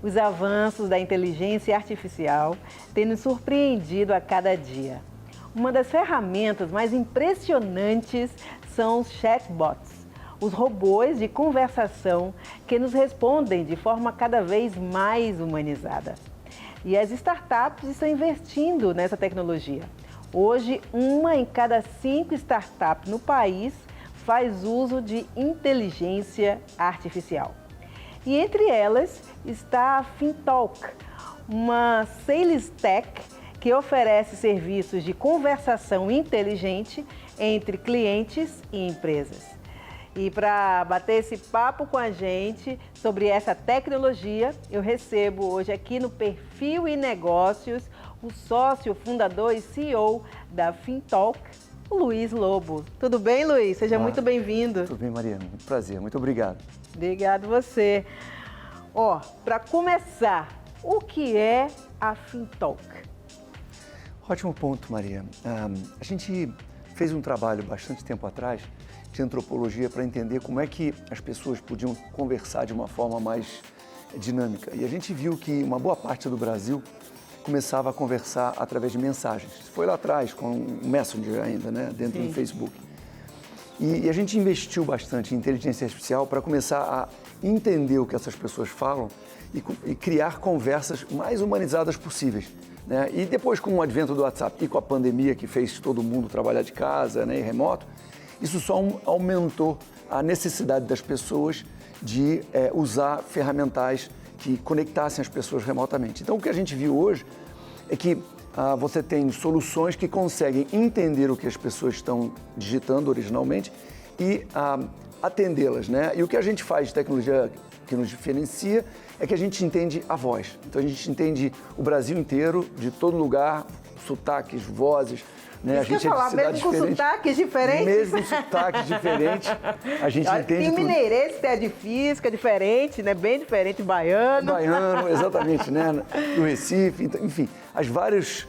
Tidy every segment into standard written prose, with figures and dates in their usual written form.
Os avanços da inteligência artificial têm nos surpreendido a cada dia. Uma das ferramentas mais impressionantes são os chatbots, os robôs de conversação que nos respondem de forma cada vez mais humanizada. E as startups estão investindo nessa tecnologia. Hoje, 1 em cada 5 startups no país faz uso de inteligência artificial. E entre elas está a Fintalk, uma sales tech que oferece serviços de conversação inteligente entre clientes e empresas. E para bater esse papo com a gente sobre essa tecnologia, eu recebo hoje aqui no Perfil e Negócios o sócio, fundador e CEO da Fintalk, o Luiz Lobo. Tudo bem, Luiz? Seja muito bem-vindo. Tudo bem, Mariana. Muito prazer. Muito obrigado. Obrigado você. Para começar, o que é a Fintalk? Ótimo ponto, Maria. A gente fez um trabalho bastante tempo atrás de antropologia para entender como é que as pessoas podiam conversar de uma forma mais dinâmica. E a gente viu que uma boa parte do Brasil começava a conversar através de mensagens. Foi lá atrás, com o Messenger ainda, né, dentro do Facebook. E a gente investiu bastante em inteligência artificial para começar a entender o que essas pessoas falam e criar conversas mais humanizadas possíveis, né? E depois, com o advento do WhatsApp e com a pandemia que fez todo mundo trabalhar de casa, né, e remoto, isso só aumentou a necessidade das pessoas de usar ferramentais que conectassem as pessoas remotamente. Então, o que a gente viu hoje é que você tem soluções que conseguem entender o que as pessoas estão digitando originalmente e atendê-las, né? E o que a gente faz de tecnologia que nos diferencia é que a gente entende a voz. Então a gente entende o Brasil inteiro, de todo lugar, sotaques, vozes, né? A gente é de cidades mesmo com sotaques diferentes? Mesmo sotaques diferentes, a gente entende tudo. Tem mineirês que é difícil, que é diferente, né? Bem diferente, baiano. Baiano, exatamente, né? Do Recife, enfim, os vários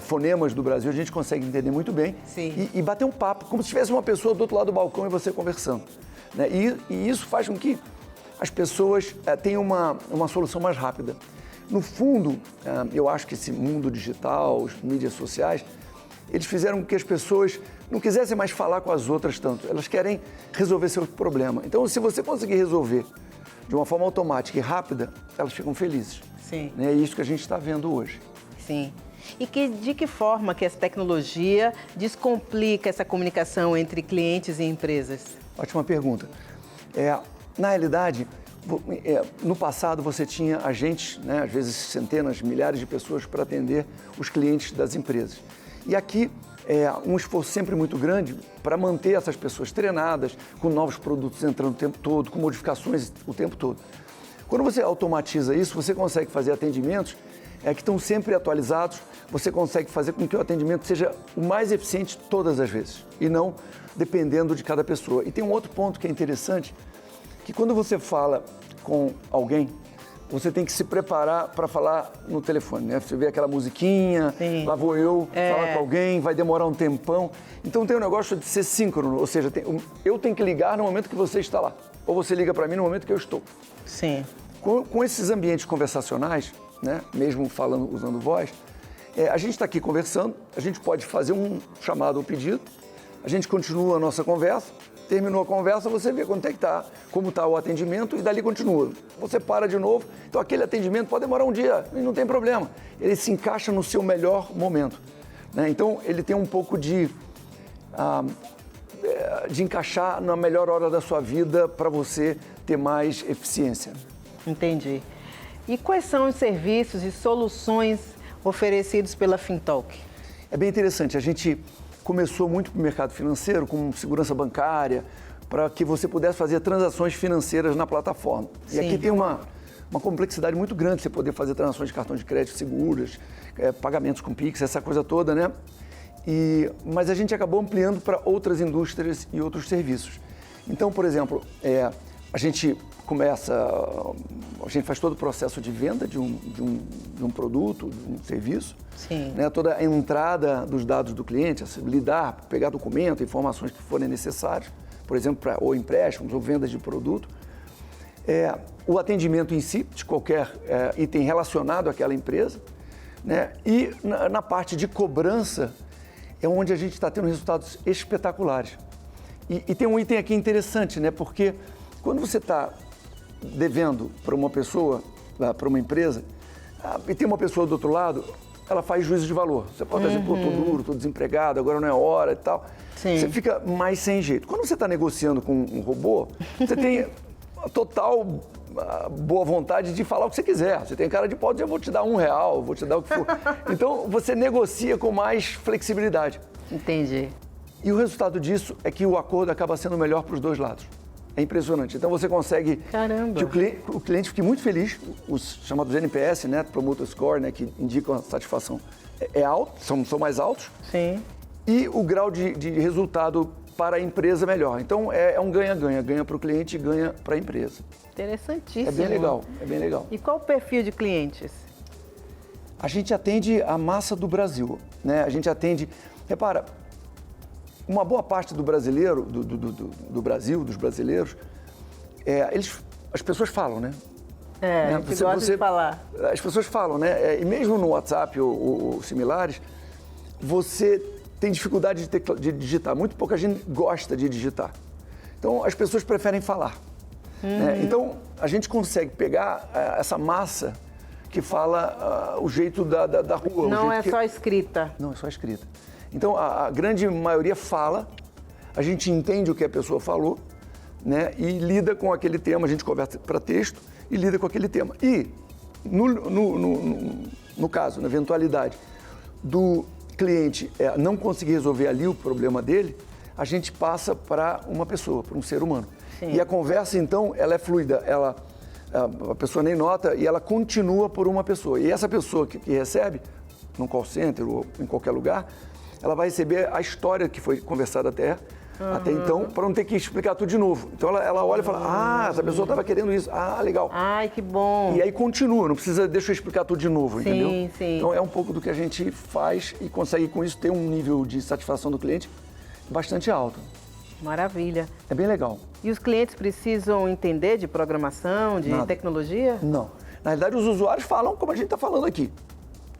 fonemas do Brasil a gente consegue entender muito bem. E bater um papo, como se tivesse uma pessoa do outro lado do balcão e você conversando, né? E isso faz com que as pessoas tenham uma solução mais rápida. No fundo, eu acho que esse mundo digital, as mídias sociais, eles fizeram com que as pessoas não quisessem mais falar com as outras tanto. Elas querem resolver seu problema. Então, se você conseguir resolver de uma forma automática e rápida, elas ficam felizes. Sim. É isso que a gente está vendo hoje. Sim. E de que forma que essa tecnologia descomplica essa comunicação entre clientes e empresas? Ótima pergunta. Na realidade, no passado você tinha agentes, né, às vezes centenas, milhares de pessoas para atender os clientes das empresas. E aqui um esforço sempre muito grande para manter essas pessoas treinadas, com novos produtos entrando o tempo todo, com modificações o tempo todo. Quando você automatiza isso, você consegue fazer atendimentos que estão sempre atualizados, você consegue fazer com que o atendimento seja o mais eficiente todas as vezes, e não dependendo de cada pessoa. E tem um outro ponto que é interessante, que quando você fala com alguém, você tem que se preparar para falar no telefone, né? Você vê aquela musiquinha, lá vou eu falar com alguém, vai demorar um tempão. Então tem um negócio de ser síncrono, ou seja, eu tenho que ligar no momento que você está lá, ou você liga para mim no momento que eu estou. Sim. Com esses ambientes conversacionais, né? Mesmo falando, usando voz, a gente está aqui conversando, a gente pode fazer um chamado ou pedido, a gente continua a nossa conversa, terminou a conversa, você vê quanto é que está, como está o atendimento e dali continua. Você para de novo, então aquele atendimento pode demorar um dia e não tem problema. Ele se encaixa no seu melhor momento, né? Então ele tem um pouco de encaixar na melhor hora da sua vida para você ter mais eficiência. Entendi. E quais são os serviços e soluções oferecidos pela Fintalk? É bem interessante, a gente começou muito para o mercado financeiro, com segurança bancária, para que você pudesse fazer transações financeiras na plataforma. Sim. E aqui tem uma uma complexidade muito grande você poder fazer transações de cartão de crédito seguras, pagamentos com Pix, essa coisa toda, né? Mas a gente acabou ampliando para outras indústrias e outros serviços. Então, por exemplo, a gente faz todo o processo de venda de um produto, de um serviço. Sim. Né? Toda a entrada dos dados do cliente, lidar, pegar documento, informações que forem necessárias, por exemplo, ou empréstimos ou vendas de produto. O atendimento em si, de qualquer item relacionado àquela empresa. Né? E na parte de cobrança, é onde a gente está tendo resultados espetaculares. E tem um item aqui interessante, né? Porque quando você está devendo para uma pessoa, para uma empresa, e tem uma pessoa do outro lado, ela faz juízo de valor. Você pode dizer, pô, tô duro, tô desempregado, agora não é hora e tal. Sim. Você fica mais sem jeito. Quando você está negociando com um robô, você tem a total boa vontade de falar o que você quiser. Você tem cara de pau, eu vou te dar R$1, vou te dar o que for. Então, você negocia com mais flexibilidade. Entendi. E o resultado disso é que o acordo acaba sendo melhor para os dois lados. É impressionante. Então você consegue Caramba. que o cliente fique muito feliz, os chamados NPS, né, Promoter Score, né, que indicam a satisfação, é alto, são mais altos. Sim. E o grau de resultado para a empresa melhor. Então é um ganha-ganha, ganha para o cliente e ganha para a empresa. Interessantíssimo. É bem legal, é bem legal. E qual o perfil de clientes? A gente atende a massa do Brasil, né? A gente atende, repara, uma boa parte do brasileiro, do Brasil, dos brasileiros, as pessoas falam, né? A gente gosta de falar. As pessoas falam, né? E mesmo no WhatsApp ou similares, você tem dificuldade de digitar. Muito pouca gente gosta de digitar. Então, as pessoas preferem falar. Né? Então, a gente consegue pegar essa massa que fala o jeito da rua. Não é só escrita. Não, é só escrita. Então, a grande maioria fala, a gente entende o que a pessoa falou, né? E lida com aquele tema, a gente converte para texto e lida com aquele tema. E, no caso, na eventualidade do cliente não conseguir resolver ali o problema dele, a gente passa para uma pessoa, para um ser humano. Sim. E a conversa, então, ela é fluida, a pessoa nem nota e ela continua por uma pessoa. E essa pessoa que recebe, num call center ou em qualquer lugar, ela vai receber a história que foi conversada até então, para não ter que explicar tudo de novo. Então ela olha e fala, essa pessoa estava querendo isso, legal. Ai, que bom. E aí continua, não precisa, deixa eu explicar tudo de novo, entendeu? Sim. Então é um pouco do que a gente faz e consegue com isso ter um nível de satisfação do cliente bastante alto. Maravilha. É bem legal. E os clientes precisam entender de programação, de tecnologia? Não. Na realidade, os usuários falam como a gente está falando aqui.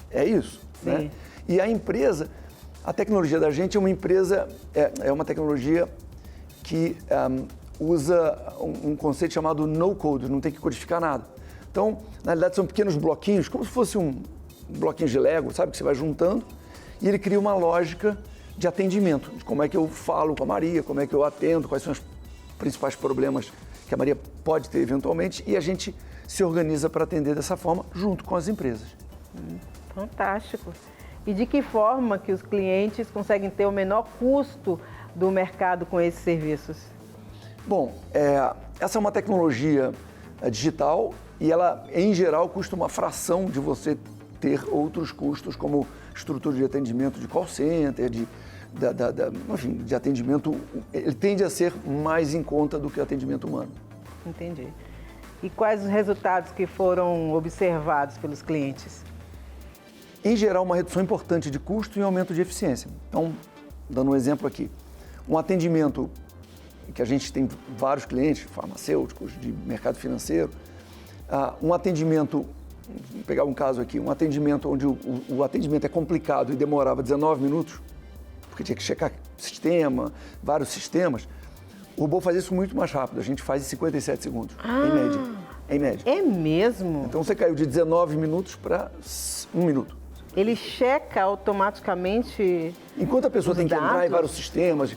É isso. Sim. Né? E a empresa, a tecnologia da gente é uma empresa, é uma tecnologia que usa um conceito chamado no-code, não tem que codificar nada. Então, na realidade, são pequenos bloquinhos, como se fosse um bloquinho de Lego, sabe? Que você vai juntando e ele cria uma lógica de atendimento, de como é que eu falo com a Maria, como é que eu atendo, quais são os principais problemas que a Maria pode ter eventualmente, e a gente se organiza para atender dessa forma junto com as empresas. Fantástico. E de que forma que os clientes conseguem ter o menor custo do mercado com esses serviços? Bom, essa é uma tecnologia digital e ela, em geral, custa uma fração de você ter outros custos, como estrutura de atendimento de call center, enfim, de atendimento. Ele tende a ser mais em conta do que o atendimento humano. Entendi. E quais os resultados que foram observados pelos clientes? Em geral, uma redução importante de custo e aumento de eficiência. Então, dando um exemplo aqui, um atendimento que a gente tem vários clientes, farmacêuticos, de mercado financeiro, um atendimento, vou pegar um caso aqui, um atendimento onde o atendimento é complicado e demorava 19 minutos, porque tinha que checar sistema, vários sistemas, o robô faz isso muito mais rápido, a gente faz em 57 segundos, em média. É mesmo? Então você caiu de 19 minutos para 1 minuto. Ele checa automaticamente. Enquanto a pessoa os tem que entrar em dados? vários sistemas,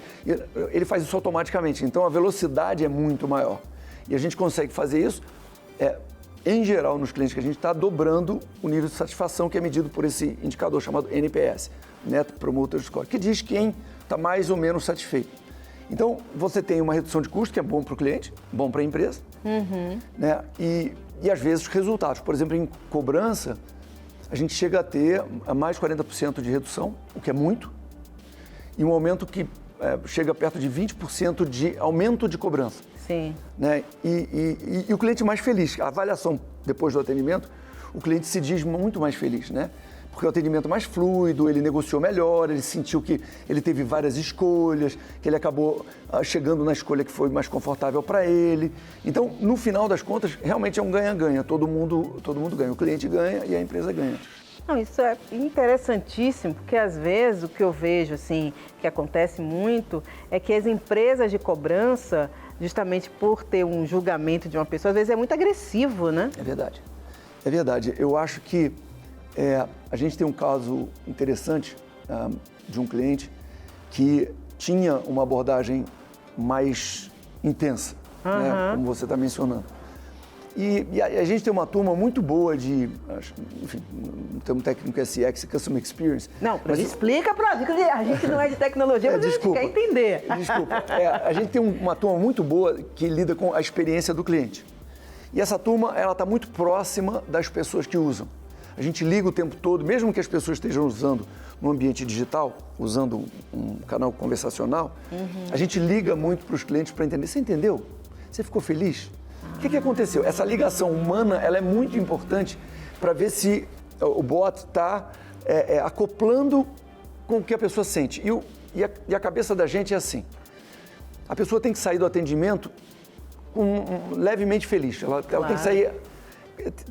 ele faz isso automaticamente. Então a velocidade é muito maior. E a gente consegue fazer isso, em geral, nos clientes que a gente está dobrando o nível de satisfação que é medido por esse indicador chamado NPS, Net Promoter Score, que diz quem está mais ou menos satisfeito. Então, você tem uma redução de custo, que é bom para o cliente, bom para a empresa, né? E e às vezes resultados. Por exemplo, em cobrança, a gente chega a ter mais de 40% de redução, o que é muito, e um aumento que chega perto de 20% de aumento de cobrança. Sim. Né? E o cliente mais feliz. A avaliação depois do atendimento, o cliente se diz muito mais feliz, né? Porque o atendimento mais fluido, ele negociou melhor, ele sentiu que ele teve várias escolhas, que ele acabou chegando na escolha que foi mais confortável para ele. Então, no final das contas, realmente é um ganha-ganha. Todo mundo ganha. O cliente ganha e a empresa ganha. Não, isso é interessantíssimo, porque às vezes o que eu vejo, assim, que acontece muito, é que as empresas de cobrança, justamente por ter um julgamento de uma pessoa, às vezes é muito agressivo, né? É verdade. É verdade. Eu acho que a gente tem um caso interessante de um cliente que tinha uma abordagem mais intensa, né, como você está mencionando. E a gente tem uma turma muito boa de, enfim, o termo técnico é CX, Customer Experience. Não, mas explica para a gente não é de tecnologia, mas desculpa, a gente quer entender. Desculpa, a gente tem uma turma muito boa que lida com a experiência do cliente. E essa turma, ela está muito próxima das pessoas que usam. A gente liga o tempo todo, mesmo que as pessoas estejam usando no ambiente digital, usando um canal conversacional, a gente liga muito para os clientes para entender. Você entendeu? Você ficou feliz? O que aconteceu? Essa ligação humana, ela é muito importante para ver se o bot está acoplando com o que a pessoa sente. E a cabeça da gente é assim. A pessoa tem que sair do atendimento levemente feliz. Ela tem que sair,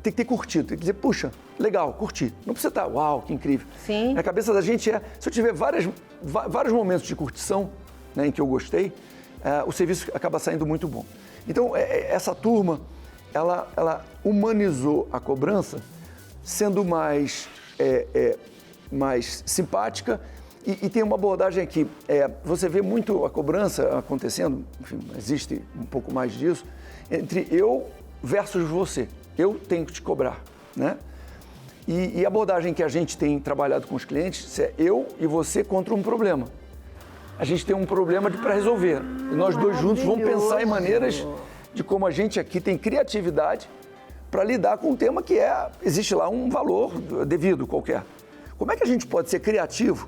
tem que ter curtido, tem que dizer, puxa, legal, curti. Não precisa estar, uau, que incrível. Sim. A cabeça da gente se eu tiver vários momentos de curtição, né, em que eu gostei, o serviço acaba saindo muito bom. Então, essa turma, ela humanizou a cobrança, sendo mais simpática e tem uma abordagem aqui. Você vê muito a cobrança acontecendo, enfim, existe um pouco mais disso, entre eu versus você. Eu tenho que te cobrar, né? E a abordagem que a gente tem trabalhado com os clientes é eu e você contra um problema. A gente tem um problema para resolver. E nós dois juntos vamos pensar em maneiras de como a gente aqui tem criatividade para lidar com um tema que existe lá um valor devido qualquer. Como é que a gente pode ser criativo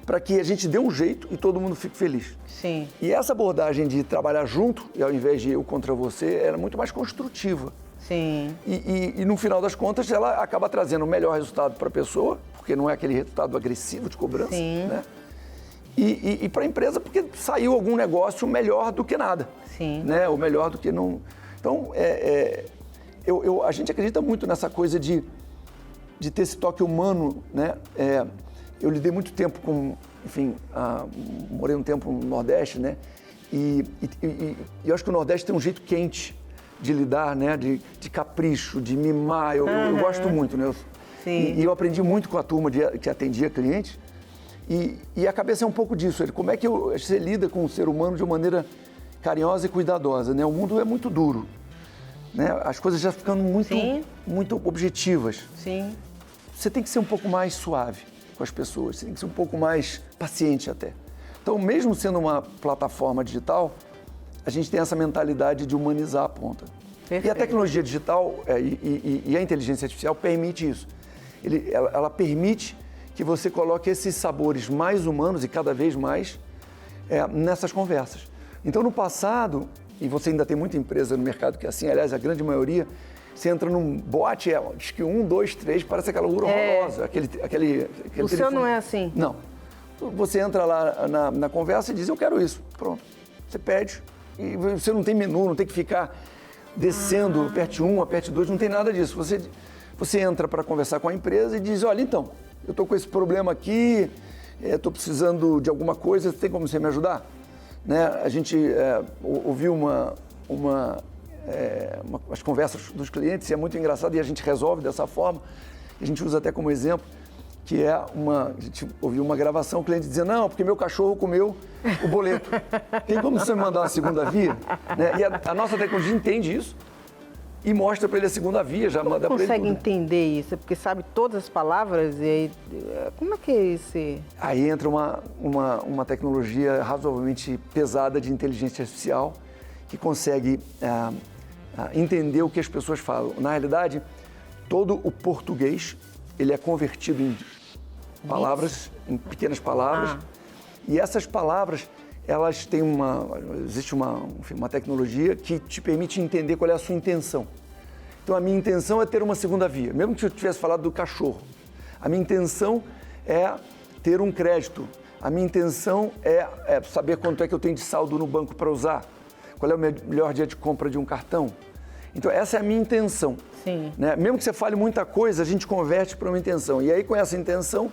para que a gente dê um jeito e todo mundo fique feliz? Sim. E essa abordagem de trabalhar junto, e ao invés de eu contra você, era muito mais construtiva. Sim. E no final das contas, ela acaba trazendo o melhor resultado para a pessoa, porque não é aquele resultado agressivo de cobrança, Sim. né? E para a empresa, porque saiu algum negócio melhor do que nada. Sim. Né? Ou melhor do que não... Então, a gente acredita muito nessa coisa de ter esse toque humano, né? Eu lidei muito tempo com... Enfim, morei um tempo no Nordeste, né? E eu acho que o Nordeste tem um jeito quente de lidar, né? De capricho, de mimar. Eu gosto muito, né? Sim. E eu aprendi muito com a turma que atendia clientes. E a cabeça é um pouco disso. Como é que você lida com o ser humano de uma maneira carinhosa e cuidadosa, né? O mundo é muito duro, né? As coisas já ficando muito objetivas. Sim. Você tem que ser um pouco mais suave com as pessoas, você tem que ser um pouco mais paciente até. Então, mesmo sendo uma plataforma digital, a gente tem essa mentalidade de humanizar a ponta. Perfeito. E a tecnologia digital e a inteligência artificial permite isso. Ela permite que você coloque esses sabores mais humanos e cada vez mais nessas conversas. Então, no passado, e você ainda tem muita empresa no mercado que é assim, aliás, a grande maioria, você entra num bot, diz que 1, 2, 3, parece aquela horrorosa, aquele O telefone. seu não é assim? Não. Você entra lá na conversa e diz, eu quero isso. Pronto. Você pede e você não tem menu, não tem que ficar descendo, aperte 1, aperte 2, não tem nada disso. Você entra para conversar com a empresa e diz, olha, então, eu estou com esse problema aqui, estou precisando de alguma coisa, tem como você me ajudar? Né? A gente ouviu as conversas dos clientes e é muito engraçado e a gente resolve dessa forma. A gente usa até como exemplo que a gente ouviu uma gravação, o cliente dizia, não, porque meu cachorro comeu o boleto. Tem como você me mandar uma segunda via? Né? E a nossa tecnologia entende isso e mostra para ele a segunda via, já manda para ele. Consegue entender isso? Porque sabe todas as palavras e aí, como é que é esse? Aí entra uma tecnologia razoavelmente pesada de inteligência artificial que consegue entender o que as pessoas falam. Na realidade, todo o português, ele é convertido em palavras, em pequenas palavras, e essas palavras, elas têm existe uma tecnologia que te permite entender qual é a sua intenção. Então, a minha intenção é ter uma segunda via, mesmo que eu tivesse falado do cachorro. A minha intenção é ter um crédito. A minha intenção é saber quanto é que eu tenho de saldo no banco para usar. Qual é o melhor dia de compra de um cartão. Então, essa é a minha intenção. Sim. Né? Mesmo que você fale muita coisa, a gente converte para uma intenção. E aí, com essa intenção,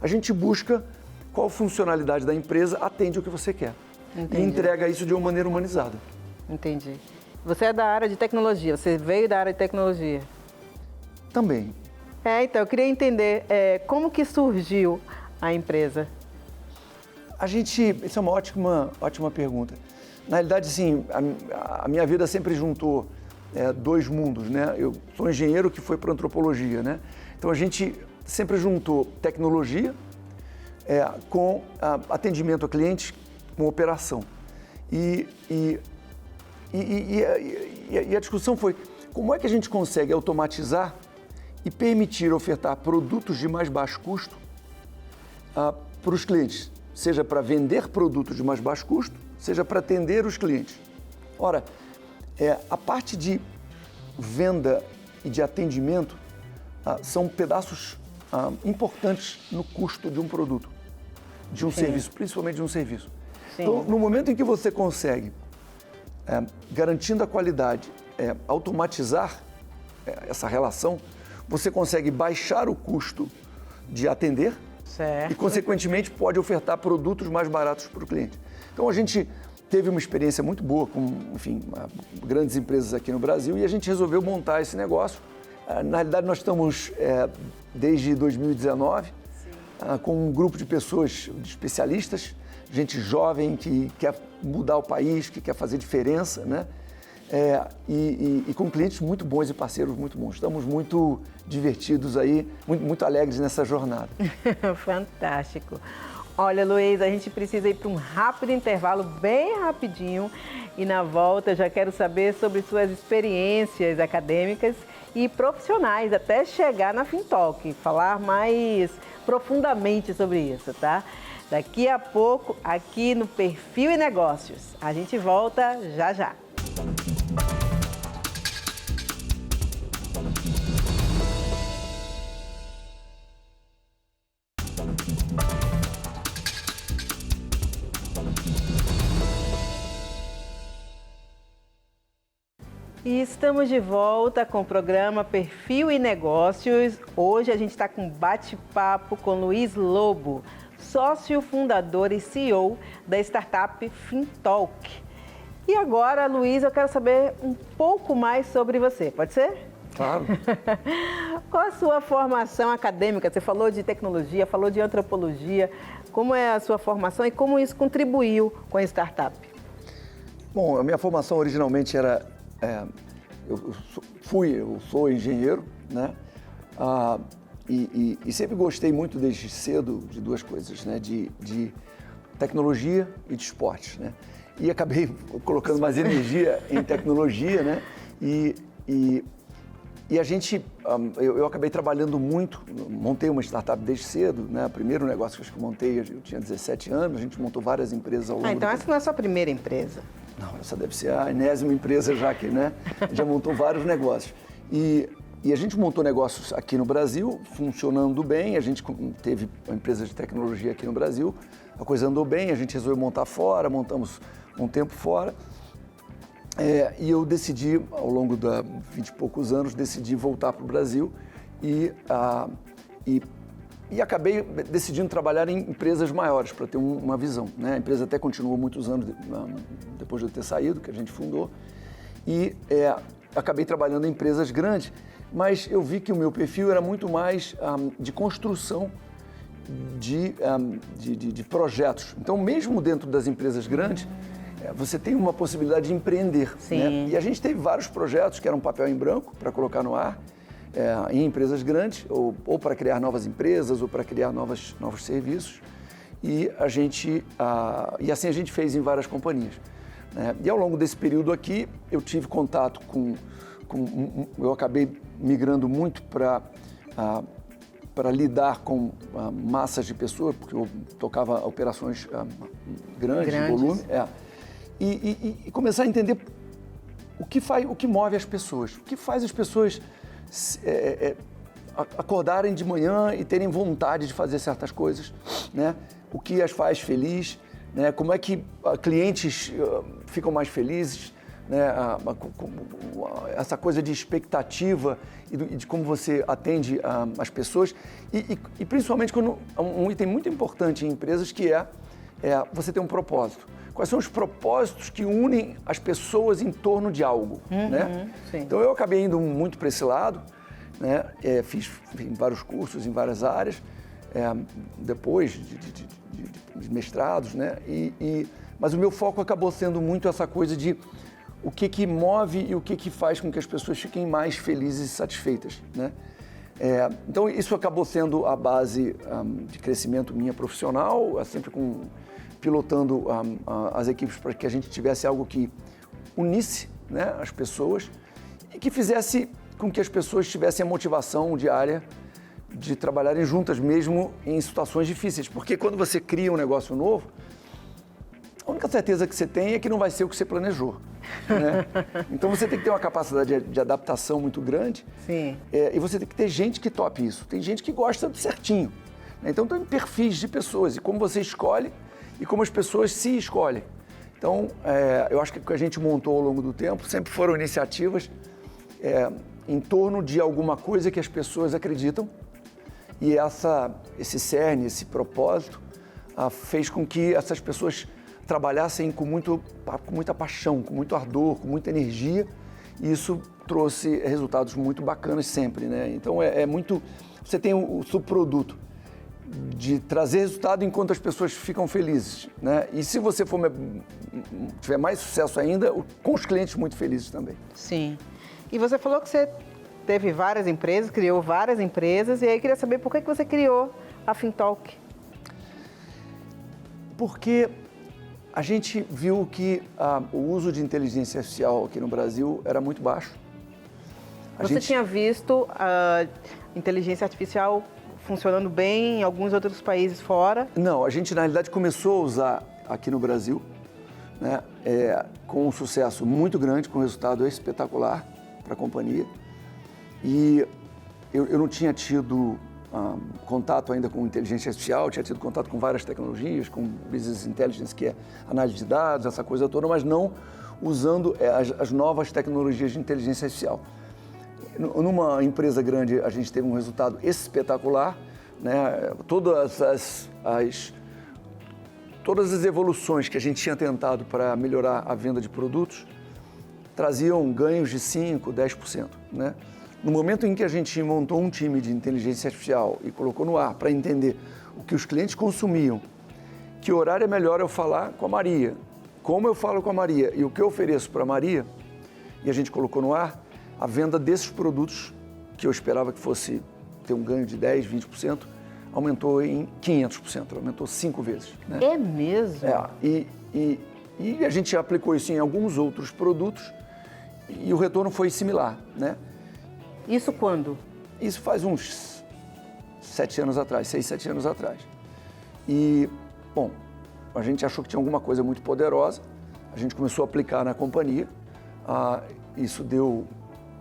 a gente busca qual funcionalidade da empresa atende o que você quer. Entendi. E entrega isso de uma maneira humanizada. Entendi. Você é da área de tecnologia, você veio da área de tecnologia. Também. Então, eu queria entender como que surgiu a empresa. Isso é uma ótima pergunta. Na realidade, sim, a minha vida sempre juntou dois mundos, né? Eu sou engenheiro que foi para antropologia, né? Então, a gente sempre juntou tecnologia com atendimento a clientes, com operação. E a discussão foi como é que a gente consegue automatizar e permitir ofertar produtos de mais baixo custo para os clientes, seja para vender produtos de mais baixo custo, seja para atender os clientes. Ora, a parte de venda e de atendimento são pedaços importantes no custo de um produto, de um serviço, principalmente de um serviço. Sim. Então, no momento em que você consegue, garantindo a qualidade, automatizar essa relação, você consegue baixar o custo de atender. Certo. E, consequentemente, pode ofertar produtos mais baratos para o cliente. Então, a gente teve uma experiência muito boa com, enfim, grandes empresas aqui no Brasil e a gente resolveu montar esse negócio. Na realidade, nós estamos desde 2019 com um grupo de pessoas, de especialistas, gente jovem que quer mudar o país, que quer fazer diferença, né? E com clientes muito bons e parceiros muito bons. Estamos muito divertidos aí, muito alegres nessa jornada. Fantástico. Olha, Luiz, a gente precisa ir para um rápido intervalo, bem rapidinho. E na volta já quero saber sobre suas experiências acadêmicas e profissionais, até chegar na FinTalk, falar mais profundamente sobre isso, tá? Daqui a pouco, aqui no Perfil e Negócios. A gente volta já já. E estamos de volta com o programa Perfil e Negócios. Hoje a gente está com um bate-papo com Luiz Lobo, sócio fundador e CEO da startup FinTalk. E agora, Luiz, eu quero saber um pouco mais sobre você, pode ser? Claro. Qual a sua formação acadêmica? Você falou de tecnologia, falou de antropologia. Como é a sua formação e como isso contribuiu com a startup? Bom, a minha formação originalmente era... eu sou engenheiro, né? E sempre gostei muito desde cedo de duas coisas, né? De tecnologia e de esportes, né? E acabei colocando mais energia em tecnologia, né? E a gente, eu acabei trabalhando muito, montei uma startup desde cedo, né? O primeiro negócio que eu montei, eu tinha 17 anos, a gente montou várias empresas ao longo então essa não é a sua primeira empresa? Não, essa deve ser a 80ª empresa já que, né? Já montou vários negócios. E a gente montou negócios aqui no Brasil, funcionando bem. A gente teve uma empresa de tecnologia aqui no Brasil, a coisa andou bem, a gente resolveu montar fora, montamos um tempo fora. E eu decidi, ao longo de 20 e poucos anos, decidi voltar para o Brasil e acabei decidindo trabalhar em empresas maiores para ter uma visão, né? A empresa até continuou muitos anos depois de eu ter saído, que a gente fundou, e acabei trabalhando em empresas grandes, mas eu vi que o meu perfil era muito mais de construção de projetos. Então, mesmo dentro das empresas grandes, você tem uma possibilidade de empreender. Sim. Né? E a gente teve vários projetos que eram papel em branco para colocar no ar, em empresas grandes, ou para criar novas empresas, ou para criar novos serviços. E assim a gente fez em várias companhias. né? E ao longo desse período aqui, eu tive contato eu acabei migrando muito para lidar com massas de pessoas, porque eu tocava operações grandes, de volume. E começar a entender o que move as pessoas, o que faz as pessoas acordarem de manhã e terem vontade de fazer certas coisas, né? O que as faz feliz, né? Como é que clientes ficam mais felizes, né? Essa coisa de expectativa e de como você atende as pessoas e principalmente quando um item muito importante em empresas que é você ter um propósito. Quais são os propósitos que unem as pessoas em torno de algo, né? Sim. Então eu acabei indo muito para esse lado, né? Fiz vários cursos em várias áreas, depois de mestrados, né? Mas o meu foco acabou sendo muito essa coisa de o que move e o que faz com que as pessoas fiquem mais felizes e satisfeitas, né? Então isso acabou sendo a base de crescimento minha profissional, sempre pilotando as equipes para que a gente tivesse algo que unisse, né, as pessoas e que fizesse com que as pessoas tivessem a motivação diária de trabalharem juntas mesmo em situações difíceis. Porque quando você cria um negócio novo, a única certeza que você tem é que não vai ser o que você planejou, né? Então você tem que ter uma capacidade de adaptação muito grande. Sim. E você tem que ter gente que tope isso. Tem gente que gosta de certinho, né? Então tem perfis de pessoas e como você escolhe e como as pessoas se escolhem. Então, eu acho que o que a gente montou ao longo do tempo sempre foram iniciativas em torno de alguma coisa que as pessoas acreditam e esse cerne, esse propósito, fez com que essas pessoas trabalhassem com muita paixão, com muito ardor, com muita energia e isso trouxe resultados muito bacanas sempre, né? Então, você tem o subproduto de trazer resultado enquanto as pessoas ficam felizes, né? E se você tiver mais sucesso ainda, com os clientes muito felizes também. Sim. E você falou que você teve várias empresas, criou várias empresas, e aí eu queria saber por que você criou a FinTalk. Porque a gente viu que o uso de inteligência artificial aqui no Brasil era muito baixo. Você tinha visto a inteligência artificial funcionando bem em alguns outros países fora? Não, a gente na realidade começou a usar aqui no Brasil, né, com um sucesso muito grande, com um resultado espetacular para a companhia. E eu não tinha tido contato ainda com inteligência artificial, tinha tido contato com várias tecnologias, com business intelligence, que é análise de dados, essa coisa toda, mas não usando as novas tecnologias de inteligência artificial. Numa empresa grande, a gente teve um resultado espetacular, né? Todas as evoluções que a gente tinha tentado para melhorar a venda de produtos traziam ganhos de 5%, 10%, né? No momento em que a gente montou um time de inteligência artificial e colocou no ar para entender o que os clientes consumiam, que horário é melhor eu falar com a Maria, como eu falo com a Maria e o que eu ofereço para a Maria, e a gente colocou no ar, a venda desses produtos, que eu esperava que fosse ter um ganho de 10%, 20%, aumentou em 500%, aumentou 5 vezes, né? É mesmo? E a gente aplicou isso em alguns outros produtos e o retorno foi similar, né? Isso quando? Isso faz uns 7 anos atrás, 6, 7 anos atrás. E, bom, a gente achou que tinha alguma coisa muito poderosa, a gente começou a aplicar na companhia, isso deu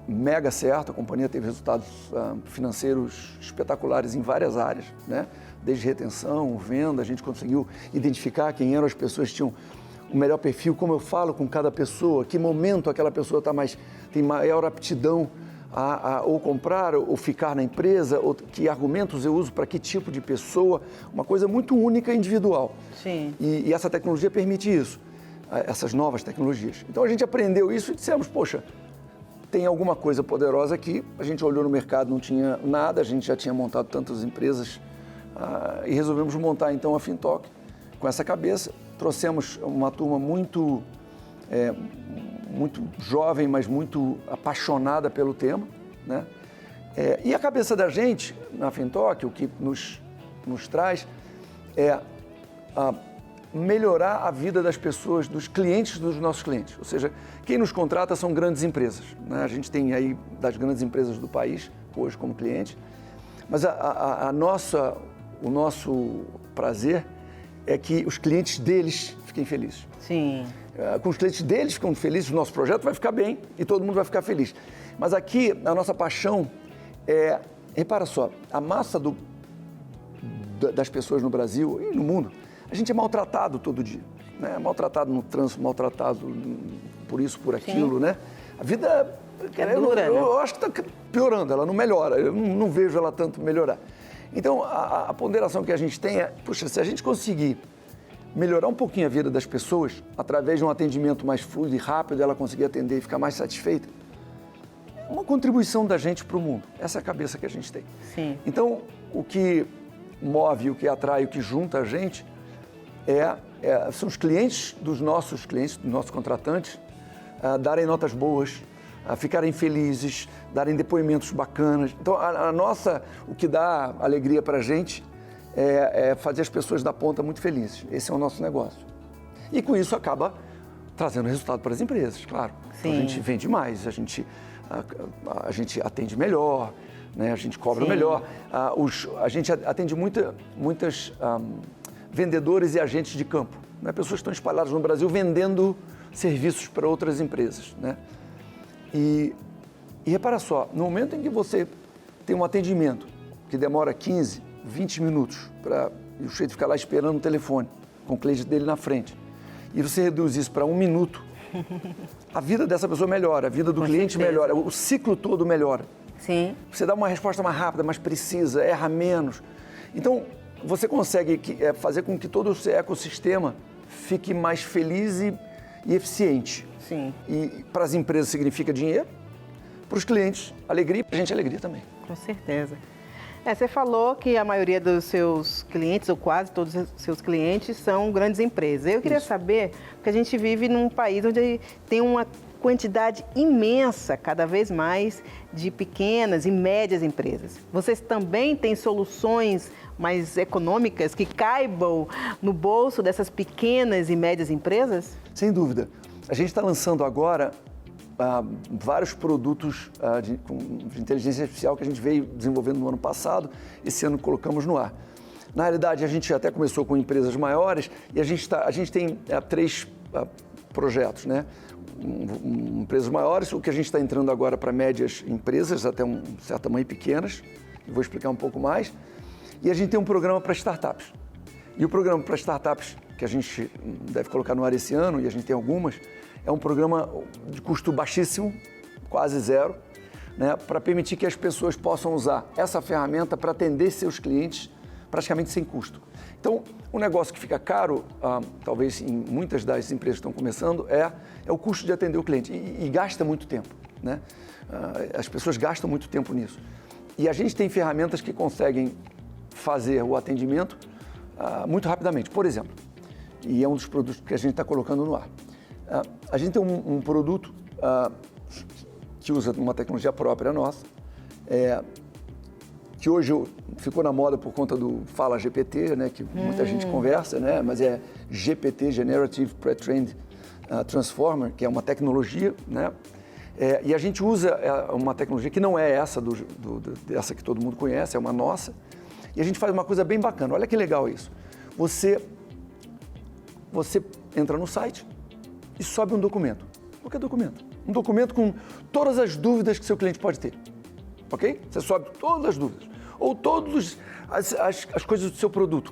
mega certo, a companhia teve resultados financeiros espetaculares em várias áreas, né? Desde retenção, venda, a gente conseguiu identificar quem eram as pessoas que tinham o melhor perfil, como eu falo com cada pessoa, que momento aquela pessoa tem maior aptidão a ou comprar ou ficar na empresa, ou que argumentos eu uso para que tipo de pessoa, uma coisa muito única e individual. Sim. E essa tecnologia permite isso, essas novas tecnologias. Então a gente aprendeu isso e dissemos, poxa, tem alguma coisa poderosa aqui, a gente olhou no mercado, não tinha nada, a gente já tinha montado tantas empresas e resolvemos montar então a FinTalk com essa cabeça. Trouxemos uma turma muito jovem, mas muito apaixonada pelo tema, né? E a cabeça da gente, na FinTalk, o que nos traz é melhorar a vida das pessoas, dos clientes dos nossos clientes. Ou seja, quem nos contrata são grandes empresas, né? A gente tem aí das grandes empresas do país, hoje como cliente, mas o nosso prazer é que os clientes deles fiquem felizes. Sim. Com os clientes deles ficam felizes, o nosso projeto vai ficar bem e todo mundo vai ficar feliz. Mas aqui, a nossa paixão é, repara só, a massa das pessoas no Brasil e no mundo, a gente é maltratado todo dia, né? Maltratado no trânsito, maltratado por isso, por aquilo, né? A vida, eu acho que está piorando, ela não melhora, eu não vejo ela tanto melhorar. Então, a ponderação que a gente tem é, puxa, se a gente conseguir melhorar um pouquinho a vida das pessoas, através de um atendimento mais fluido e rápido, ela conseguir atender e ficar mais satisfeita, é uma contribuição da gente para o mundo. Essa é a cabeça que a gente tem. Sim. Então, o que move, o que atrai, o que junta a gente são os clientes, dos nossos contratantes, darem notas boas, ficarem felizes, darem depoimentos bacanas. Então, o que dá alegria para a gente é fazer as pessoas da ponta muito felizes. Esse é o nosso negócio. E com isso acaba trazendo resultado para as empresas, claro. Então, a gente vende mais, a gente atende melhor, né? A gente cobra melhor. A gente atende muitas vendedores e agentes de campo, né? Pessoas que estão espalhadas no Brasil vendendo serviços para outras empresas, né? E repara só, no momento em que você tem um atendimento que demora 15, 20 minutos para o sujeito ficar lá esperando o telefone, com o cliente dele na frente, e você reduz isso para 1 minuto, a vida dessa pessoa melhora, a vida do cliente melhora, o ciclo todo melhora. Sim. Você dá uma resposta mais rápida, mais precisa, erra menos. Então, você consegue fazer com que todo o seu ecossistema fique mais feliz e eficiente. Sim. E para as empresas significa dinheiro, para os clientes alegria e para a gente alegria também. Com certeza. Você falou que a maioria dos seus clientes, ou quase todos os seus clientes, são grandes empresas. Eu queria saber, porque a gente vive num país onde tem uma quantidade imensa, cada vez mais, de pequenas e médias empresas. Vocês também têm soluções mais econômicas que caibam no bolso dessas pequenas e médias empresas? Sem dúvida. A gente está lançando agora vários produtos de inteligência artificial que a gente veio desenvolvendo no ano passado, esse ano colocamos no ar. Na realidade, a gente até começou com empresas maiores e a gente tem 3 projetos, né? Empresas maiores, o que a gente está entrando agora para médias empresas, até um certo tamanho pequenas, vou explicar um pouco mais, e a gente tem um programa para startups. E o programa para startups, que a gente deve colocar no ar esse ano, e a gente tem algumas, é um programa de custo baixíssimo, quase zero, né, para permitir que as pessoas possam usar essa ferramenta para atender seus clientes praticamente sem custo. Então, um negócio que fica caro, talvez em muitas das empresas que estão começando, é o custo de atender o cliente e gasta muito tempo, né? As pessoas gastam muito tempo nisso. E a gente tem ferramentas que conseguem fazer o atendimento muito rapidamente. Por exemplo, e é um dos produtos que a gente está colocando no ar. A gente tem um produto que usa uma tecnologia própria nossa, que hoje ficou na moda por conta do Fala GPT, né, que muita gente conversa, né, mas é GPT, Generative Pre-trained Transformer, que é uma tecnologia, né, e a gente usa uma tecnologia que não é essa dessa que todo mundo conhece, é uma nossa, e a gente faz uma coisa bem bacana. Olha que legal isso. Você entra no site e sobe um documento. Qualquer documento. Um documento com todas as dúvidas que seu cliente pode ter. Ok? Você sobe todas as dúvidas. Ou todas as coisas do seu produto.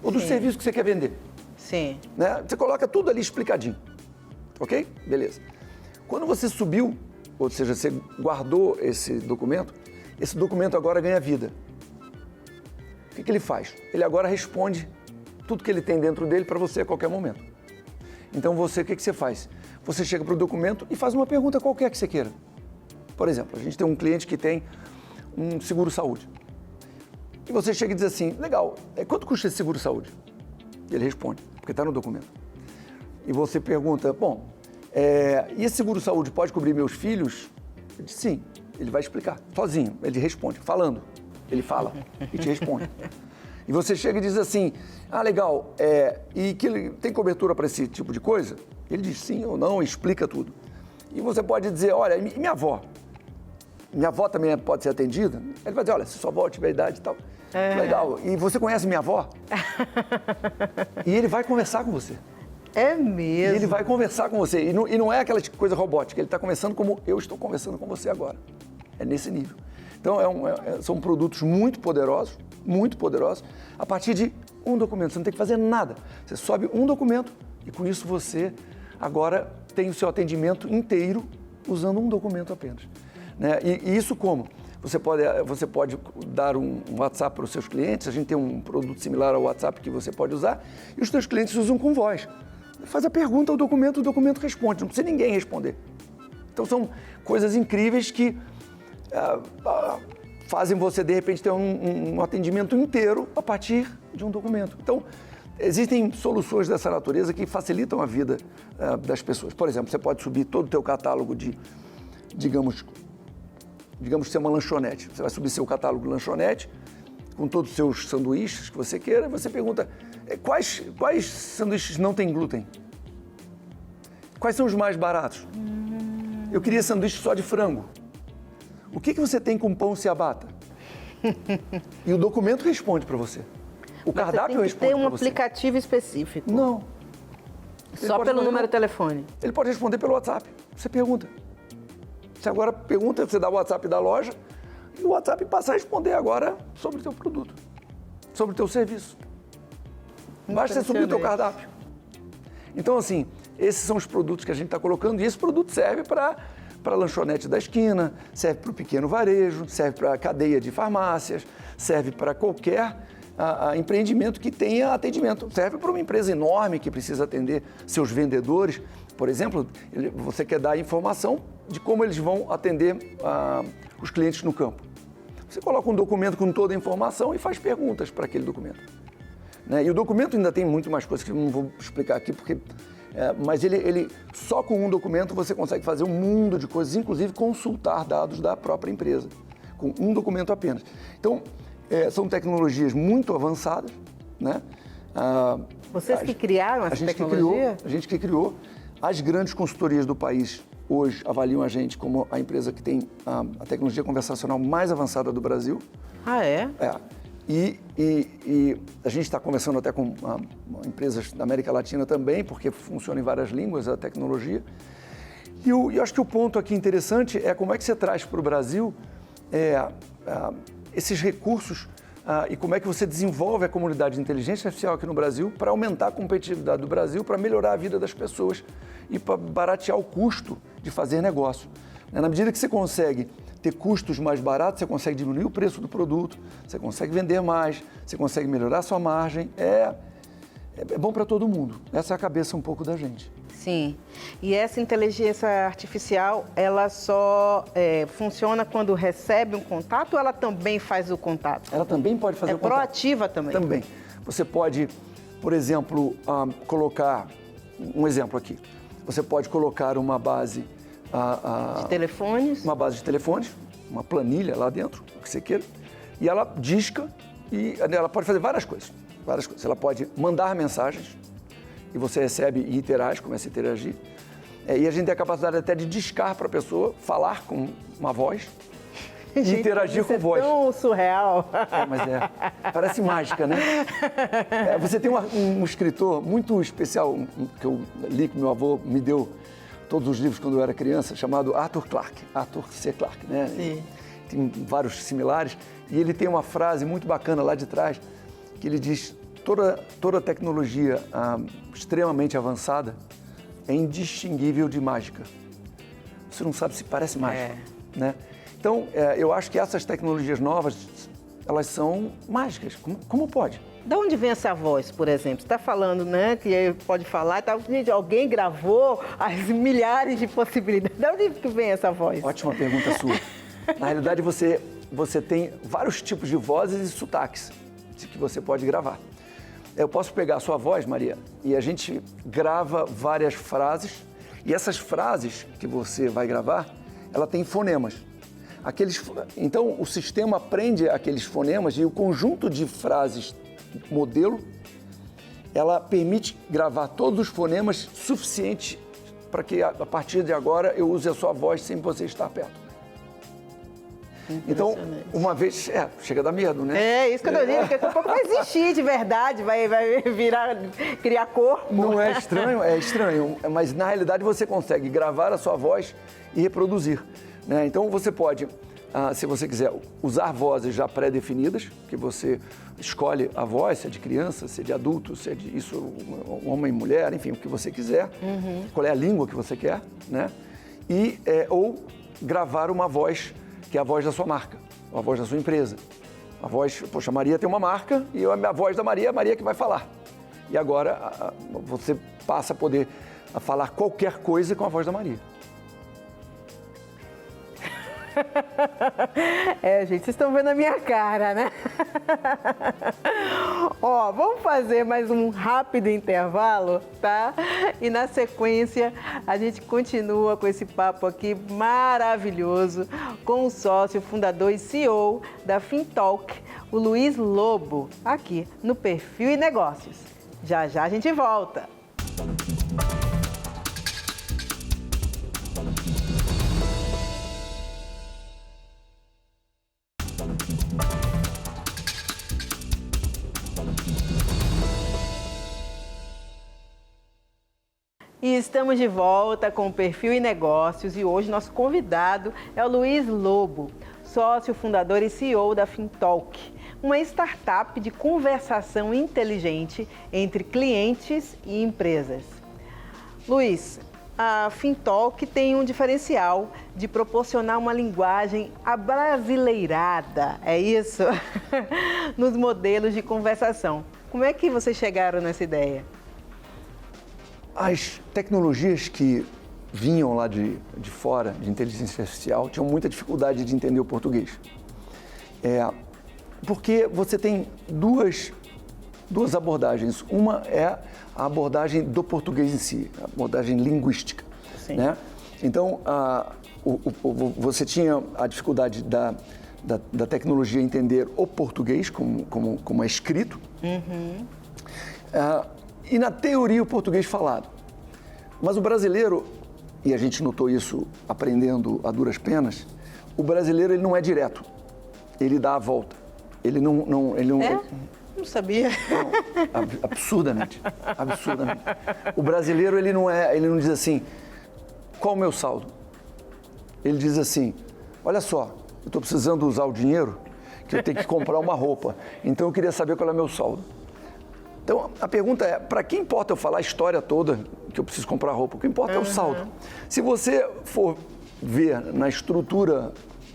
Ou do serviço que você quer vender. Sim. Né? Você coloca tudo ali explicadinho. Ok? Beleza. Quando você subiu, ou seja, você guardou esse documento agora ganha vida. O que ele faz? Ele agora responde tudo que ele tem dentro dele para você a qualquer momento. Então, o que você faz? Você chega para o documento e faz uma pergunta qualquer que você queira. Por exemplo, a gente tem um cliente que tem um seguro-saúde. E você chega e diz assim, legal, quanto custa esse seguro-saúde? Ele responde, porque está no documento. E você pergunta, bom, e esse seguro-saúde pode cobrir meus filhos? Ele diz, sim, ele vai explicar, sozinho, ele responde, falando. Ele fala e te responde. E você chega e diz assim, legal, e que ele tem cobertura para esse tipo de coisa? Ele diz sim ou não, explica tudo. E você pode dizer, olha, e minha avó? Minha avó também pode ser atendida? Ele vai dizer, olha, se sua avó tiver idade e tal. Legal, e você conhece minha avó? E ele vai conversar com você. É mesmo? E ele vai conversar com você. E não é aquela coisa robótica, ele está conversando como eu estou conversando com você agora. É nesse nível. Então, são produtos muito poderosos, a partir de um documento. Você não tem que fazer nada. Você sobe um documento e com isso você agora tem o seu atendimento inteiro usando um documento apenas. Né? E isso como? Você pode dar um WhatsApp para os seus clientes, a gente tem um produto similar ao WhatsApp que você pode usar, e os seus clientes usam com voz. Faz a pergunta ao documento, o documento responde, não precisa ninguém responder. Então são coisas incríveis que fazem você, de repente, ter um atendimento inteiro a partir de um documento. Então, existem soluções dessa natureza que facilitam a vida das pessoas. Por exemplo, você pode subir todo o teu catálogo de, digamos ser uma lanchonete. Você vai subir seu catálogo de lanchonete com todos os seus sanduíches que você queira e você pergunta quais sanduíches não têm glúten? Quais são os mais baratos? Eu queria sanduíche só de frango. O que você tem com pão ciabatta? E o documento responde para você. O cardápio responde para você. Tem um aplicativo específico? Não. Só pelo número de telefone? Ele pode responder pelo WhatsApp. Você pergunta. Você agora pergunta, você dá o WhatsApp da loja e o WhatsApp passa a responder agora sobre o teu produto, sobre o teu serviço. Basta você subir o teu cardápio. Então, assim, esses são os produtos que a gente está colocando e esse produto serve para a lanchonete da esquina, serve para o pequeno varejo, serve para a cadeia de farmácias, serve para qualquer empreendimento que tenha atendimento. Serve para uma empresa enorme que precisa atender seus vendedores. Por exemplo, você quer dar informação de como eles vão atender os clientes no campo. Você coloca um documento com toda a informação e faz perguntas para aquele documento. Né? E o documento ainda tem muito mais coisas que eu não vou explicar aqui, mas ele só com um documento você consegue fazer um mundo de coisas, inclusive consultar dados da própria empresa, com um documento apenas. Então, são tecnologias muito avançadas, né? Vocês que criaram essa tecnologia? A gente que criou. As grandes consultorias do país hoje avaliam a gente como a empresa que tem a tecnologia conversacional mais avançada do Brasil. Ah, é? E a gente está conversando até com empresas da América Latina também, porque funciona em várias línguas a tecnologia. E eu acho que o ponto aqui interessante é como é que você traz para o Brasil esses recursos e como é que você desenvolve a comunidade de inteligência artificial aqui no Brasil para aumentar a competitividade do Brasil, para melhorar a vida das pessoas e para baratear o custo de fazer negócio. Na medida que você consegue ter custos mais baratos, você consegue diminuir o preço do produto, você consegue vender mais, você consegue melhorar a sua margem. É bom para todo mundo. Essa é a cabeça um pouco da gente. Sim. E essa inteligência artificial, ela só funciona quando recebe um contato ou ela também faz o contato? Ela também pode fazer o contato. É proativa também? Também. Você pode, por exemplo, colocar... Um exemplo aqui. Você pode colocar uma base... de telefones? Uma base de telefones, uma planilha lá dentro, o que você queira, e ela disca e ela pode fazer várias coisas. Ela pode mandar mensagens e você recebe e interage, começa a interagir. E a gente tem a capacidade até de discar para a pessoa, falar com uma voz e interagir com voz. É tão surreal. Mas parece mágica, né? Você tem um escritor muito especial, que eu li, que meu avô me deu todos os livros quando eu era criança, chamado Arthur C. Clarke, né? Sim. Tem vários similares. E ele tem uma frase muito bacana lá de trás, que ele diz: toda tecnologia extremamente avançada é indistinguível de mágica. Você não sabe se parece mágica, né? Então, eu acho que essas tecnologias novas, elas são mágicas. Como pode? De onde vem essa voz, por exemplo? Você está falando, né, que pode falar, gente, alguém gravou as milhares de possibilidades. De onde que vem essa voz? Ótima pergunta sua. Na realidade, você tem vários tipos de vozes e sotaques que você pode gravar. Eu posso pegar a sua voz, Maria, e a gente grava várias frases, e essas frases que você vai gravar, ela tem fonemas. Então, o sistema aprende aqueles fonemas e o conjunto de frases modelo, ela permite gravar todos os fonemas suficientes para que, a partir de agora, eu use a sua voz sem você estar perto. Então, uma vez... chega a dar medo, né? É, isso que eu tô dizendo, porque daqui a pouco vai existir de verdade, vai criar corpo. Não é estranho? É estranho, mas na realidade você consegue gravar a sua voz e reproduzir, né? Então, você pode, se você quiser, usar vozes já pré-definidas, que você escolhe a voz, se é de criança, se é de adulto, se é de homem, mulher, enfim, o que você quiser, qual é a língua que você quer, né? Ou gravar uma voz que é a voz da sua marca, a voz da sua empresa. A voz, poxa, a Maria tem uma marca e a voz da Maria é a Maria que vai falar. E agora você passa a poder falar qualquer coisa com a voz da Maria. Gente, vocês estão vendo a minha cara, né? Ó, vamos fazer mais um rápido intervalo, tá? E na sequência a gente continua com esse papo aqui maravilhoso com o sócio, fundador e CEO da Fintalk, o Luiz Lobo, aqui no Perfil e Negócios. Já já a gente volta. E estamos de volta com o Perfil e Negócios e hoje nosso convidado é o Luiz Lobo, sócio, fundador e CEO da Fintalk, uma startup de conversação inteligente entre clientes e empresas. Luiz, a Fintalk tem um diferencial de proporcionar uma linguagem abrasileirada, é isso? Nos modelos de conversação. Como é que vocês chegaram nessa ideia? As tecnologias que vinham lá de fora, de inteligência artificial, tinham muita dificuldade de entender o português. Porque você tem duas abordagens. Uma é a abordagem do português em si, a abordagem linguística. Sim. Né? Então, você tinha a dificuldade da tecnologia entender o português como é escrito. E na teoria o português falado. Mas o brasileiro, e a gente notou isso aprendendo a duras penas, o brasileiro ele não é direto, ele dá a volta. Ele não Não sabia. Não, absurdamente. O brasileiro ele não diz assim, qual o meu saldo? Ele diz assim, olha só, eu estou precisando usar o dinheiro que eu tenho que comprar uma roupa, então eu queria saber qual é o meu saldo. Então, a pergunta é, para que importa eu falar a história toda que eu preciso comprar roupa? O que importa é o saldo. Se você for ver na estrutura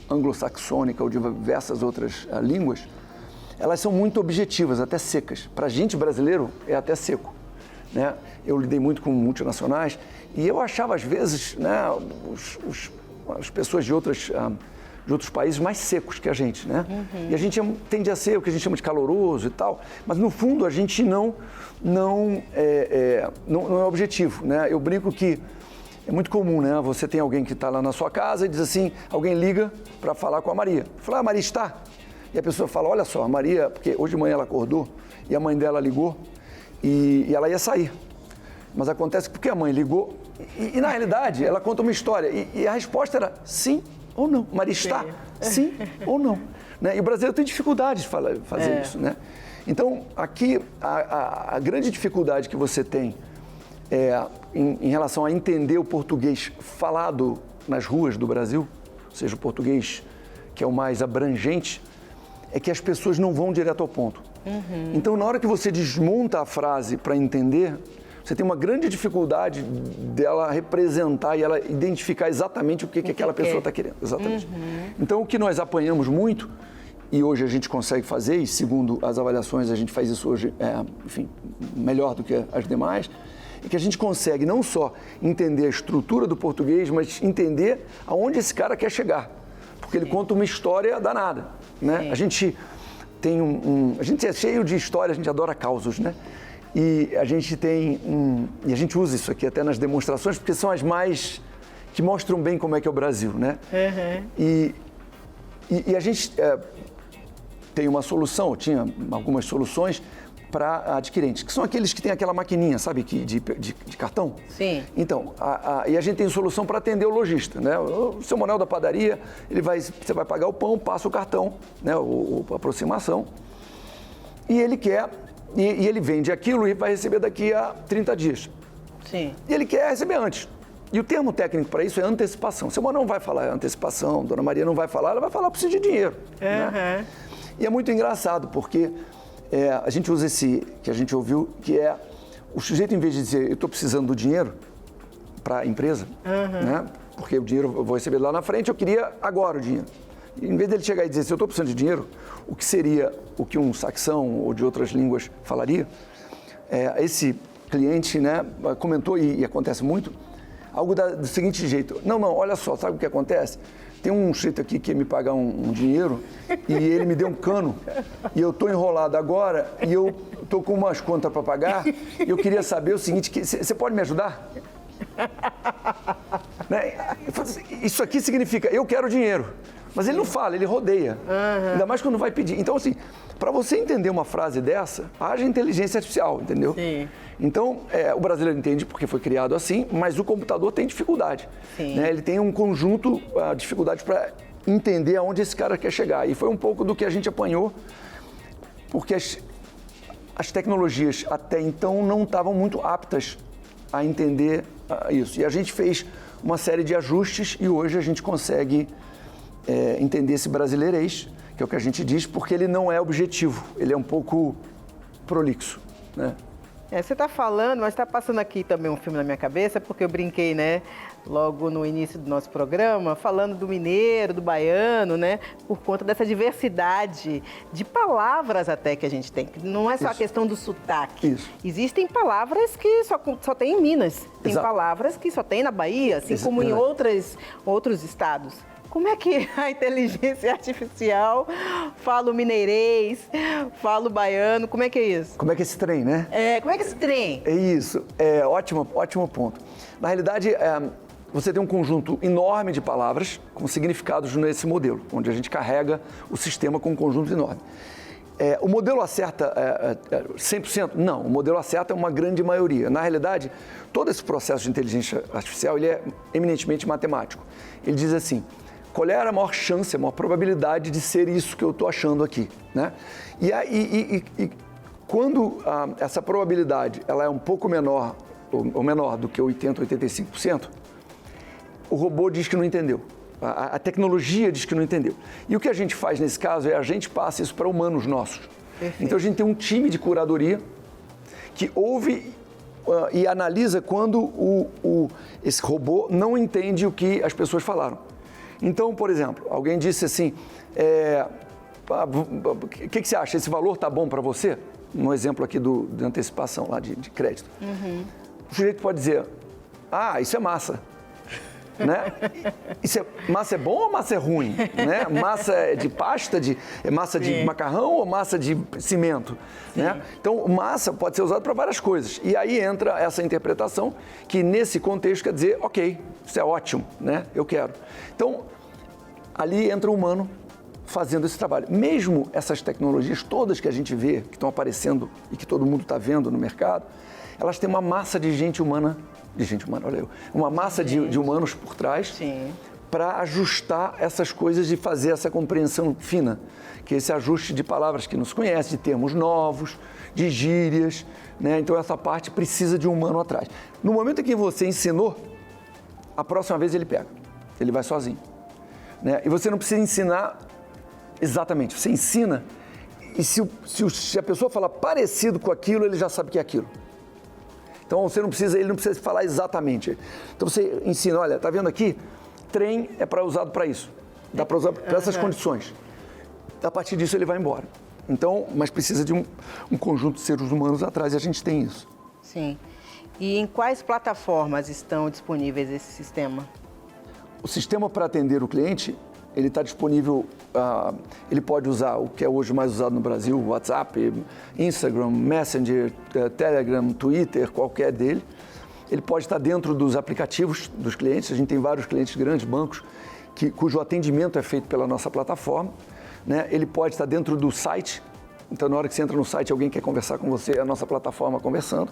anglo-saxônica ou de diversas outras línguas, elas são muito objetivas, até secas. Para a gente brasileiro, é até seco. Né? Eu lidei muito com multinacionais e eu achava, às vezes, né, as pessoas de outros países mais secos que a gente, né? E a gente tende a ser o que a gente chama de caloroso e tal, mas no fundo a gente não é objetivo, né? Eu brinco que é muito comum, né? Você tem alguém que está lá na sua casa e diz assim, alguém liga para falar com a Maria. Fala, Maria está? E a pessoa fala, olha só, a Maria, porque hoje de manhã ela acordou e a mãe dela ligou e ela ia sair. Mas acontece porque a mãe ligou e na realidade ela conta uma história e a resposta era sim ou não. Maria está? Sim ou não. Né? E o brasileiro tem dificuldade de fazer isso. Né? Então, aqui, a grande dificuldade que você tem em relação a entender o português falado nas ruas do Brasil, ou seja, o português que é o mais abrangente, é que as pessoas não vão direto ao ponto. Então, na hora que você desmonta a frase para entender, você tem uma grande dificuldade dela representar e ela identificar exatamente o que aquela pessoa está querendo. Exatamente. Então, o que nós apanhamos muito, e hoje a gente consegue fazer, e segundo as avaliações a gente faz isso hoje, enfim, melhor do que as demais, é que a gente consegue não só entender a estrutura do português, mas entender aonde esse cara quer chegar. Porque ele conta uma história danada. Né? A gente tem a gente é cheio de histórias, a gente adora causos, né? E a gente e a gente usa isso aqui até nas demonstrações, porque são as mais que mostram bem como é que é o Brasil, né? E a gente tem uma solução, tinha algumas soluções para adquirentes, que são aqueles que têm aquela maquininha, sabe, de cartão? Sim. Então, e a gente tem solução para atender o lojista, né? O seu Manuel da padaria, você vai pagar o pão, passa o cartão, né? A aproximação, e ele quer, e ele vende aquilo e vai receber daqui a 30 dias. Sim. E ele quer receber antes. E o termo técnico para isso é antecipação. Seu Manuel não vai falar antecipação, Dona Maria não vai falar, ela vai falar preciso de dinheiro. Né? E é muito engraçado, porque a gente usa esse, que a gente ouviu, que é o sujeito, em vez de dizer eu estou precisando do dinheiro para a empresa, né? Porque o dinheiro eu vou receber lá na frente, eu queria agora o dinheiro. E, em vez dele chegar e dizer se eu estou precisando de dinheiro, o que seria o que um saxão ou de outras línguas falaria, esse cliente, né, comentou, e acontece muito, algo do seguinte jeito: não, olha só, sabe o que acontece? Tem um sujeito aqui que quer me pagar um dinheiro e ele me deu um cano e eu estou enrolado agora e eu estou com umas contas para pagar e eu queria saber o seguinte, você pode me ajudar? Né? Isso aqui significa, eu quero dinheiro. Mas ele não fala, ele rodeia. Ainda mais quando vai pedir. Então, assim, para você entender uma frase dessa, haja inteligência artificial, entendeu? Sim. Então, o brasileiro entende porque foi criado assim, mas o computador tem dificuldade. Sim. Né? Ele tem um conjunto de dificuldades para entender aonde esse cara quer chegar. E foi um pouco do que a gente apanhou, porque as tecnologias até então não estavam muito aptas a entender isso. E a gente fez uma série de ajustes e hoje a gente consegue entender esse brasileirês, que é o que a gente diz, porque ele não é objetivo, ele é um pouco prolixo, né? Você está falando, mas está passando aqui também um filme na minha cabeça, porque eu brinquei, né, logo no início do nosso programa, falando do mineiro, do baiano, né, por conta dessa diversidade de palavras até que a gente tem. Não é só a questão do sotaque. Isso. Existem palavras que só tem em Minas, tem Exato. Palavras que só tem na Bahia, assim como em outros estados. Como é que a inteligência artificial fala o mineirês, fala o baiano, como é que é isso? Como é que é esse trem, né? Como é que é esse trem? É isso, ótimo ponto. Na realidade, você tem um conjunto enorme de palavras com significados nesse modelo, onde a gente carrega o sistema com um conjunto enorme. O modelo acerta 100%? Não, o modelo acerta uma grande maioria. Na realidade, todo esse processo de inteligência artificial ele é eminentemente matemático. Ele diz assim: qual é a maior chance, a maior probabilidade de ser isso que eu estou achando aqui, né? E quando essa probabilidade ela é um pouco menor, ou menor do que 80%, 85%, o robô diz que não entendeu. A tecnologia diz que não entendeu. E o que a gente faz nesse caso é a gente passa isso para humanos nossos. Perfeito. Então a gente tem um time de curadoria que ouve e analisa quando esse robô não entende o que as pessoas falaram. Então, por exemplo, alguém disse assim, o que você acha? Esse valor tá bom para você? Um exemplo aqui de antecipação lá de crédito. O sujeito pode dizer, isso é massa. Né? Massa é bom ou massa é ruim? Né? Massa é de pasta, é massa de macarrão ou massa de cimento? Né? Então, massa pode ser usado para várias coisas. E aí entra essa interpretação que, nesse contexto, quer dizer, ok, isso é ótimo, né? Eu quero. Então, ali entra o humano fazendo esse trabalho. Mesmo essas tecnologias todas que a gente vê, que estão aparecendo e que todo mundo está vendo no mercado, elas têm uma massa de gente humana, olha eu, uma massa de humanos por trás para ajustar essas coisas e fazer essa compreensão fina, que é esse ajuste de palavras que não se conhece, de termos novos, de gírias, né? Então essa parte precisa de um humano atrás. No momento em que você ensinou, a próxima vez ele pega, ele vai sozinho, né? E você não precisa ensinar exatamente, você ensina e se a pessoa falar parecido com aquilo, ele já sabe que é aquilo. Então ele não precisa falar exatamente. Então você ensina, olha, tá vendo aqui? Trem é usado para isso. Dá para usar para essas condições. A partir disso ele vai embora. Então, mas precisa de um conjunto de seres humanos atrás e a gente tem isso. Sim. E em quais plataformas estão disponíveis esse sistema? O sistema para atender o cliente, ele está disponível, ele pode usar o que é hoje mais usado no Brasil, WhatsApp, Instagram, Messenger, Telegram, Twitter, qualquer dele. Ele pode estar dentro dos aplicativos dos clientes, a gente tem vários clientes grandes, bancos, cujo atendimento é feito pela nossa plataforma. né? Ele pode estar dentro do site, então na hora que você entra no site alguém quer conversar com você, é a nossa plataforma conversando,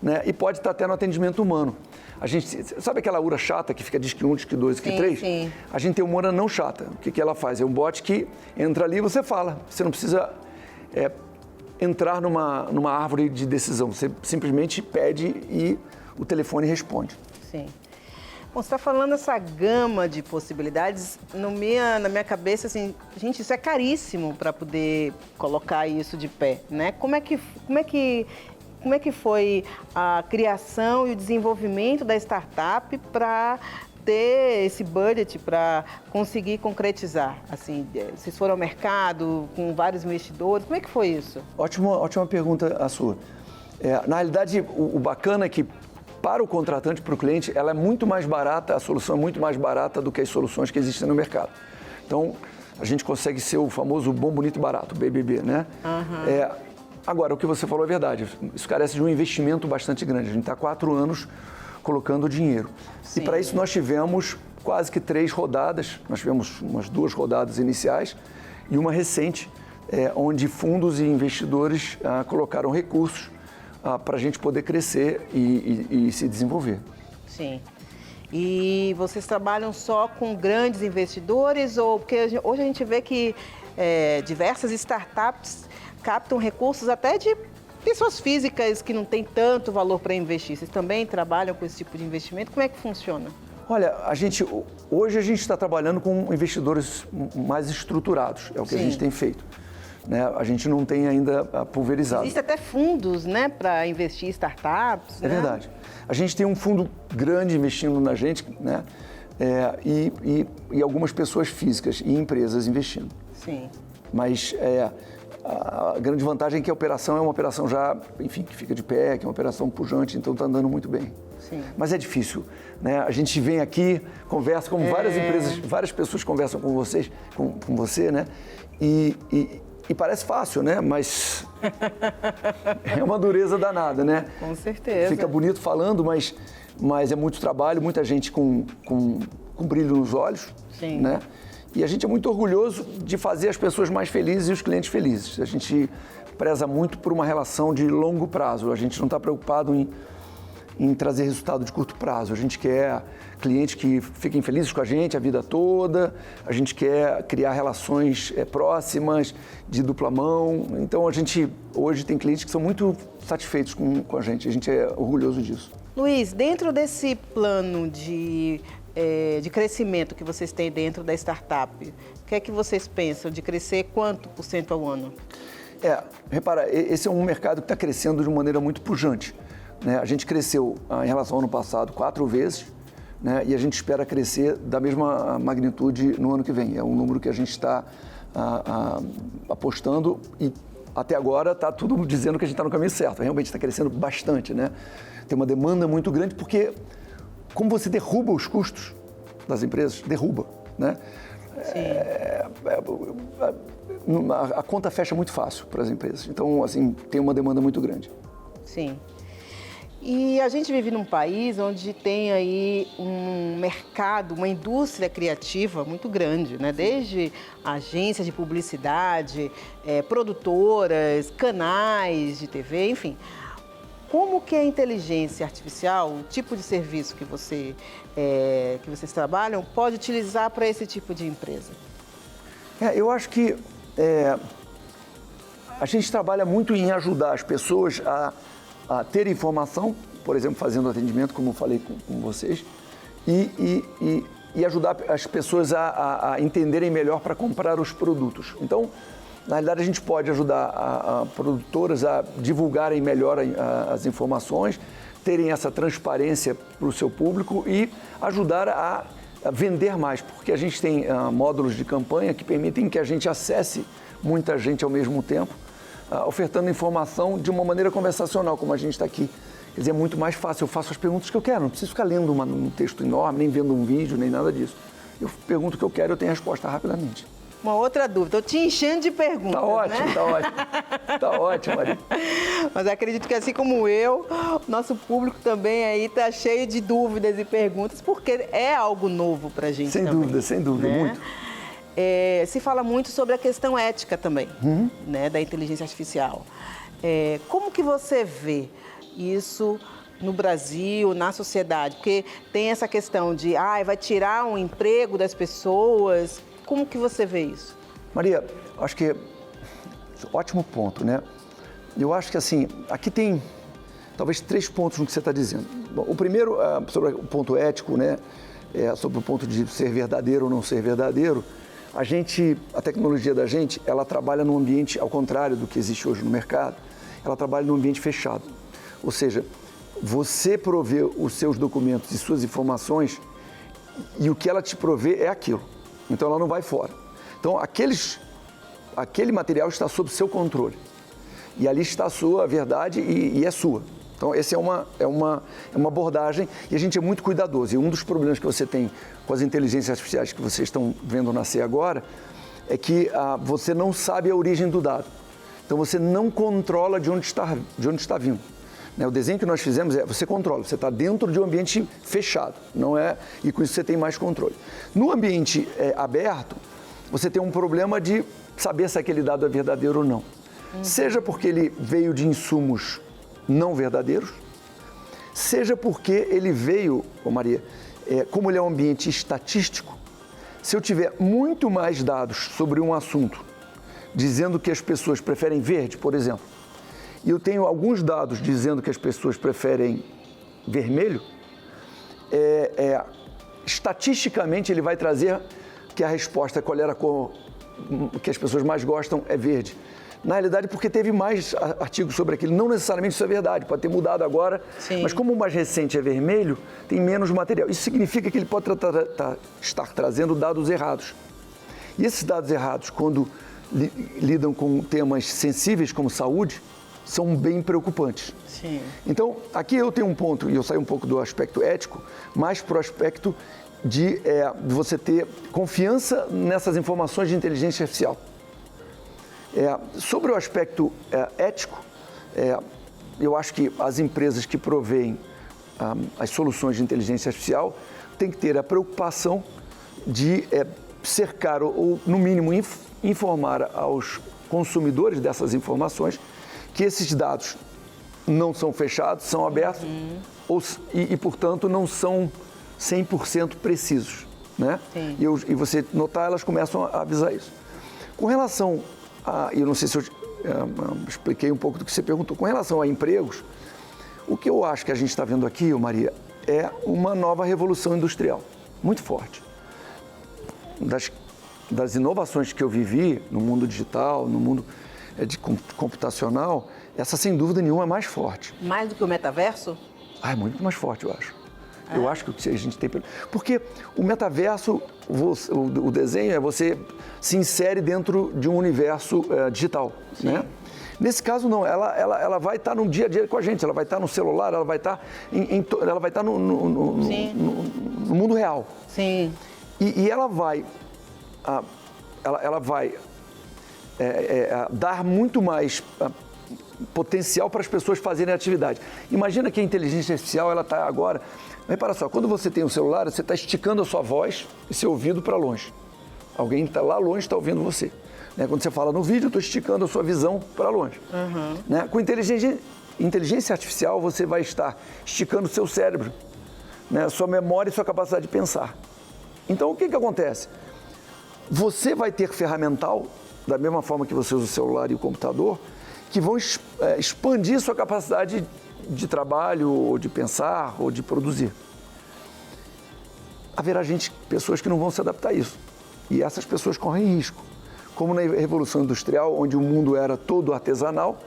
né? E pode estar até no atendimento humano. A gente, sabe aquela URA chata que fica disque 1, disque 2, disque 3? Sim. A gente tem uma URA não chata. O que ela faz? É um bot que entra ali e você fala. Você não precisa entrar numa árvore de decisão. Você simplesmente pede e o telefone responde. Sim. Bom, você está falando essa gama de possibilidades, na minha cabeça, assim, gente, isso é caríssimo para poder colocar isso de pé, né? Como é que foi a criação e o desenvolvimento da startup para ter esse budget para conseguir concretizar? Assim, vocês foram ao mercado com vários investidores, como é que foi isso? Ótima pergunta a sua. Na realidade, o bacana é que para o contratante, para o cliente, ela é muito mais barata, a solução é muito mais barata do que as soluções que existem no mercado. Então, a gente consegue ser o famoso bom, bonito e barato, BBB, né? Uhum. Agora, o que você falou é verdade, isso carece de um investimento bastante grande. A gente está há 4 anos colocando dinheiro. Sim. E para isso nós tivemos quase que 3 rodadas, nós tivemos umas 2 rodadas iniciais e uma recente, onde fundos e investidores colocaram recursos para a gente poder crescer e se desenvolver. Sim. E vocês trabalham só com grandes investidores ou porque hoje a gente vê que diversas startups captam recursos até de pessoas físicas que não têm tanto valor para investir. Vocês também trabalham com esse tipo de investimento? Como é que funciona? Olha, hoje a gente está trabalhando com investidores mais estruturados, é o que Sim. a gente tem feito. Né? A gente não tem ainda pulverizado. Existem até fundos, né, para investir em startups. É verdade. A gente tem um fundo grande investindo na gente, né? E algumas pessoas físicas e empresas investindo. Sim. Mas a grande vantagem é que a operação é uma operação já, enfim, que fica de pé, que é uma operação pujante, então está andando muito bem. Sim. Mas é difícil, né? A gente vem aqui, conversa com várias empresas, várias pessoas conversam com vocês, com você, né? E parece fácil, né? Mas é uma dureza danada, né? Com certeza. Fica bonito falando, mas é muito trabalho, muita gente com brilho nos olhos, Sim. né? E a gente é muito orgulhoso de fazer as pessoas mais felizes e os clientes felizes. A gente preza muito por uma relação de longo prazo. A gente não está preocupado em trazer resultado de curto prazo. A gente quer clientes que fiquem felizes com a gente a vida toda, a gente quer criar relações próximas, de dupla mão. Então, a gente hoje tem clientes que são muito satisfeitos com a gente é orgulhoso disso. Luiz, dentro desse plano de crescimento que vocês têm dentro da startup, o que é que vocês pensam de crescer quanto por cento ao ano? Repara, esse é um mercado que está crescendo de uma maneira muito pujante. Né? A gente cresceu em relação ao ano passado 4 vezes, né? E a gente espera crescer da mesma magnitude no ano que vem. É um número que a gente está apostando e até agora está tudo dizendo que a gente está no caminho certo. Realmente está crescendo bastante, né? Tem uma demanda muito grande porque como você derruba os custos das empresas, derruba, né? A conta fecha muito fácil para as empresas. Então, assim, tem uma demanda muito grande. Sim. E a gente vive num país onde tem aí um mercado, uma indústria criativa muito grande, né? Desde agências de publicidade, produtoras, canais de TV, enfim. Como que a inteligência artificial, o tipo de serviço que vocês trabalham, pode utilizar para esse tipo de empresa? Eu acho que a gente trabalha muito em ajudar as pessoas a ter informação, por exemplo, fazendo atendimento, como eu falei com vocês, e ajudar as pessoas a entenderem melhor para comprar os produtos. Então, na realidade, a gente pode ajudar a produtoras a divulgarem melhor as informações, terem essa transparência para o seu público e ajudar a vender mais, porque a gente tem módulos de campanha que permitem que a gente acesse muita gente ao mesmo tempo, ofertando informação de uma maneira conversacional, como a gente está aqui. Quer dizer, é muito mais fácil, eu faço as perguntas que eu quero, não preciso ficar lendo um texto enorme, nem vendo um vídeo, nem nada disso. Eu pergunto o que eu quero e eu tenho a resposta rapidamente. Uma outra dúvida, eu te enchendo de perguntas, Tá ótimo, né? Tá ótimo. Tá ótimo, Maria. Mas acredito que assim como eu, nosso público também aí tá cheio de dúvidas e perguntas, porque é algo novo pra gente sem também. Sem dúvida, né? muito. se fala muito sobre a questão ética também, né, da inteligência artificial. Como que você vê isso no Brasil, na sociedade? Porque tem essa questão de, vai tirar um emprego das pessoas. Como que você vê isso? Maria, acho que ótimo ponto, né? Eu acho que assim, aqui tem talvez 3 pontos no que você está dizendo. Bom, o primeiro, sobre o ponto ético, né? Sobre o ponto de ser verdadeiro ou não ser verdadeiro. A tecnologia da gente, ela trabalha num ambiente, ao contrário do que existe hoje no mercado, ela trabalha num ambiente fechado. Ou seja, você provê os seus documentos e suas informações e o que ela te provê é aquilo. Então, ela não vai fora. Então, aquele material está sob seu controle. E ali está a sua verdade e é sua. Então, essa é uma abordagem e a gente é muito cuidadoso. E um dos problemas que você tem com as inteligências artificiais que vocês estão vendo nascer agora é que você não sabe a origem do dado. Então, você não controla de onde está vindo. O desenho que nós fizemos você controla, você está dentro de um ambiente fechado, não é? E com isso você tem mais controle. No ambiente aberto, você tem um problema de saber se aquele dado é verdadeiro ou não. Seja porque ele veio de insumos não verdadeiros, seja porque ele veio, Maria, como ele é um ambiente estatístico, se eu tiver muito mais dados sobre um assunto, dizendo que as pessoas preferem verde, por exemplo, e eu tenho alguns dados dizendo que as pessoas preferem vermelho, estatisticamente ele vai trazer que a resposta, qual era a cor que as pessoas mais gostam, é verde. Na realidade, porque teve mais artigos sobre aquilo. Não necessariamente isso é verdade, pode ter mudado agora. Sim. Mas como o mais recente é vermelho, tem menos material. Isso significa que ele pode estar trazendo dados errados. E esses dados errados, quando lidam com temas sensíveis como saúde, são bem preocupantes. Sim. Então, aqui eu tenho um ponto, e eu saio um pouco do aspecto ético, mais para o aspecto de você ter confiança nessas informações de inteligência artificial. Sobre o aspecto ético, eu acho que as empresas que provêem as soluções de inteligência artificial têm que ter a preocupação de cercar ou, no mínimo, informar aos consumidores dessas informações que esses dados não são fechados, são abertos e, portanto, não são 100% precisos. Né? E você notar, elas começam a avisar isso. Com relação eu não sei se eu expliquei um pouco do que você perguntou. Com relação a empregos, o que eu acho que a gente está vendo aqui, Maria, é uma nova revolução industrial, muito forte. Das inovações que eu vivi no mundo digital, no mundo computacional, essa sem dúvida nenhuma é mais forte. Mais do que o metaverso? É muito mais forte, eu acho. Eu acho que a gente tem... Porque o metaverso, o desenho você se insere dentro de um universo digital, né? Nesse caso, não. Ela vai estar no dia a dia com a gente. Ela vai estar no celular, ela vai estar, ela vai estar no mundo real. Sim. E ela vai dar muito mais potencial para as pessoas fazerem atividade. Imagina que a inteligência artificial, ela está agora... Repara só, quando você tem um celular, você está esticando a sua voz e seu ouvido para longe. Alguém está lá longe está ouvindo você. Né? Quando você fala no vídeo, eu estou esticando a sua visão para longe. Né? Com inteligência artificial, você vai estar esticando o seu cérebro, né? Sua memória e sua capacidade de pensar. Então, o que acontece? Você vai ter ferramental, da mesma forma que você usa o celular e o computador, que vão expandir sua capacidade de trabalho, ou de pensar, ou de produzir. Haverá pessoas que não vão se adaptar a isso. E essas pessoas correm risco. Como na Revolução Industrial, onde o mundo era todo artesanal,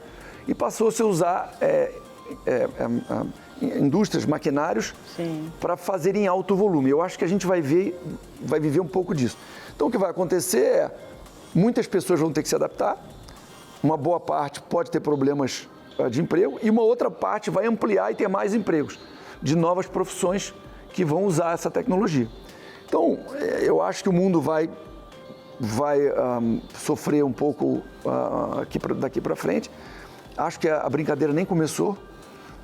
e passou-se a usar indústrias, maquinários, para fazer em alto volume. Eu acho que a gente vai viver um pouco disso. Então, o que vai acontecer é, muitas pessoas vão ter que se adaptar, uma boa parte pode ter problemas de emprego e uma outra parte vai ampliar e ter mais empregos de novas profissões que vão usar essa tecnologia. Então, eu acho que o mundo vai sofrer um pouco daqui para frente. Acho que a brincadeira nem começou.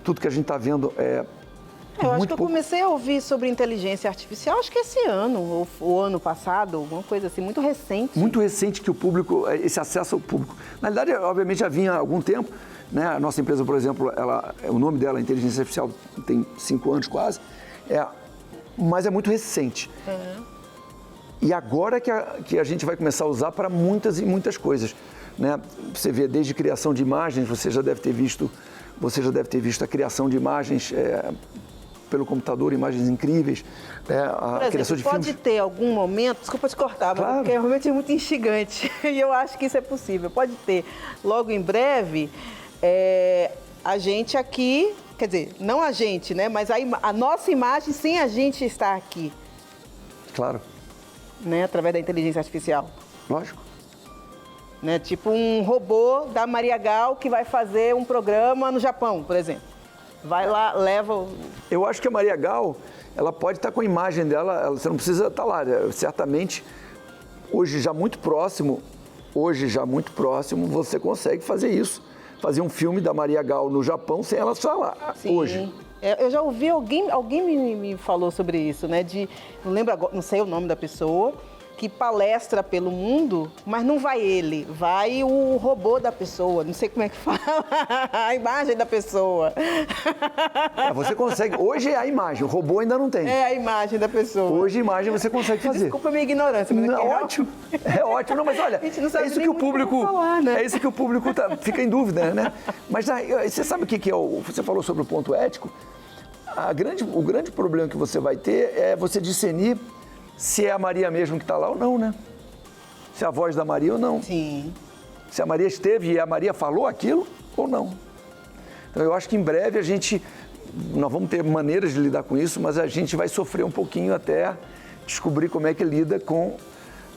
Tudo que a gente está vendo Eu acho Muito que eu pouco. comecei a ouvir sobre inteligência artificial, acho que esse ano, ou ano passado, alguma coisa assim, muito recente. Muito recente que o público, esse acesso ao público. Na realidade, obviamente, já vinha há algum tempo, né? A nossa empresa, por exemplo, o nome dela, Inteligência Artificial, tem 5 anos quase, mas é muito recente. E agora que a gente vai começar a usar para muitas e muitas coisas, né? Você vê desde criação de imagens, você já deve ter visto a criação de imagens pelo computador, imagens incríveis, Por exemplo, criação de pode filmes. ter algum momento, desculpa te cortar, Claro. porque realmente é muito instigante e eu acho que isso é possível. Pode ter, logo em breve, a gente aqui, quer dizer, não a gente, né, mas a nossa imagem sem a gente estar aqui, Claro, né, através da inteligência artificial. lógico. Né, tipo um robô da Maria Gal que vai fazer um programa no Japão, por exemplo. Vai lá, leva... Eu acho que a Maria Gal, ela pode estar com a imagem dela, você não precisa estar lá, certamente, hoje já muito próximo, você consegue fazer isso, fazer um filme da Maria Gal no Japão sem ela estar lá, Sim. hoje. Eu já ouvi, alguém me falou sobre isso, né? Não lembro agora, não sei o nome da pessoa, que palestra pelo mundo, mas não vai ele, vai o robô da pessoa, não sei como é que fala, a imagem da pessoa. Você consegue, hoje é a imagem, o robô ainda não tem. É a imagem da pessoa. Hoje a imagem você consegue fazer. Desculpa a minha ignorância, mas Não, ótimo, é ótimo. Não, mas olha, A gente não sabe é isso nem que o muito público, como falar, né? é isso que o público fica em dúvida, né? Mas você sabe o que é você falou sobre o ponto ético? O grande problema que você vai ter é você discernir se é a Maria mesmo que está lá ou não, né? Se é a voz da Maria ou não. Sim. Se a Maria esteve e a Maria falou aquilo ou não. Então eu acho que em breve nós vamos ter maneiras de lidar com isso, mas a gente vai sofrer um pouquinho até descobrir como é que lida com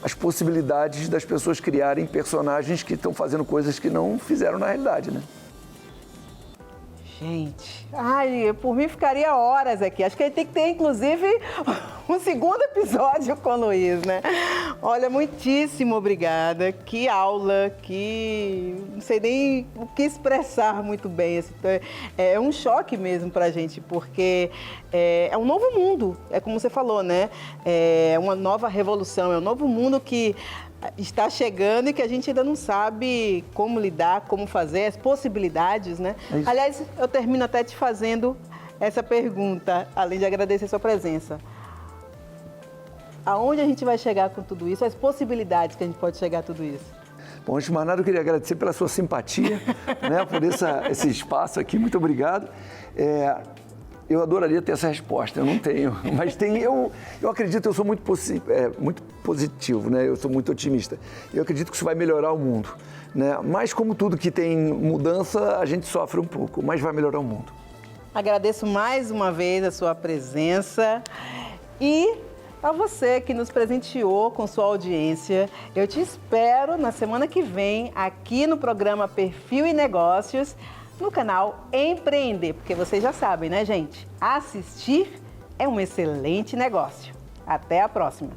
as possibilidades das pessoas criarem personagens que estão fazendo coisas que não fizeram na realidade, né? Gente, por mim ficaria horas aqui. Acho que ele tem que ter, inclusive, um segundo episódio com o Luiz, né? Olha, muitíssimo obrigada. Que aula, não sei nem o que expressar muito bem. É um choque mesmo pra gente, porque é um novo mundo. É como você falou, né? É uma nova revolução, é um novo mundo que está chegando e que a gente ainda não sabe como lidar, como fazer, as possibilidades, né? Aliás, eu termino até te fazendo essa pergunta, além de agradecer a sua presença. Aonde a gente vai chegar com tudo isso? As possibilidades que a gente pode chegar a tudo isso? Bom, antes de mais nada, eu queria agradecer pela sua simpatia, né, por esse espaço aqui. Muito obrigado. Eu adoraria ter essa resposta, eu não tenho, mas eu acredito, eu sou muito positivo, né? Eu sou muito otimista. Eu acredito que isso vai melhorar o mundo, né? Mas como tudo que tem mudança, a gente sofre um pouco, mas vai melhorar o mundo. Agradeço mais uma vez a sua presença e a você que nos presenteou com sua audiência. Eu te espero na semana que vem aqui no programa Perfil e Negócios, no canal Empreender, porque vocês já sabem, né, gente? Assistir é um excelente negócio. Até a próxima!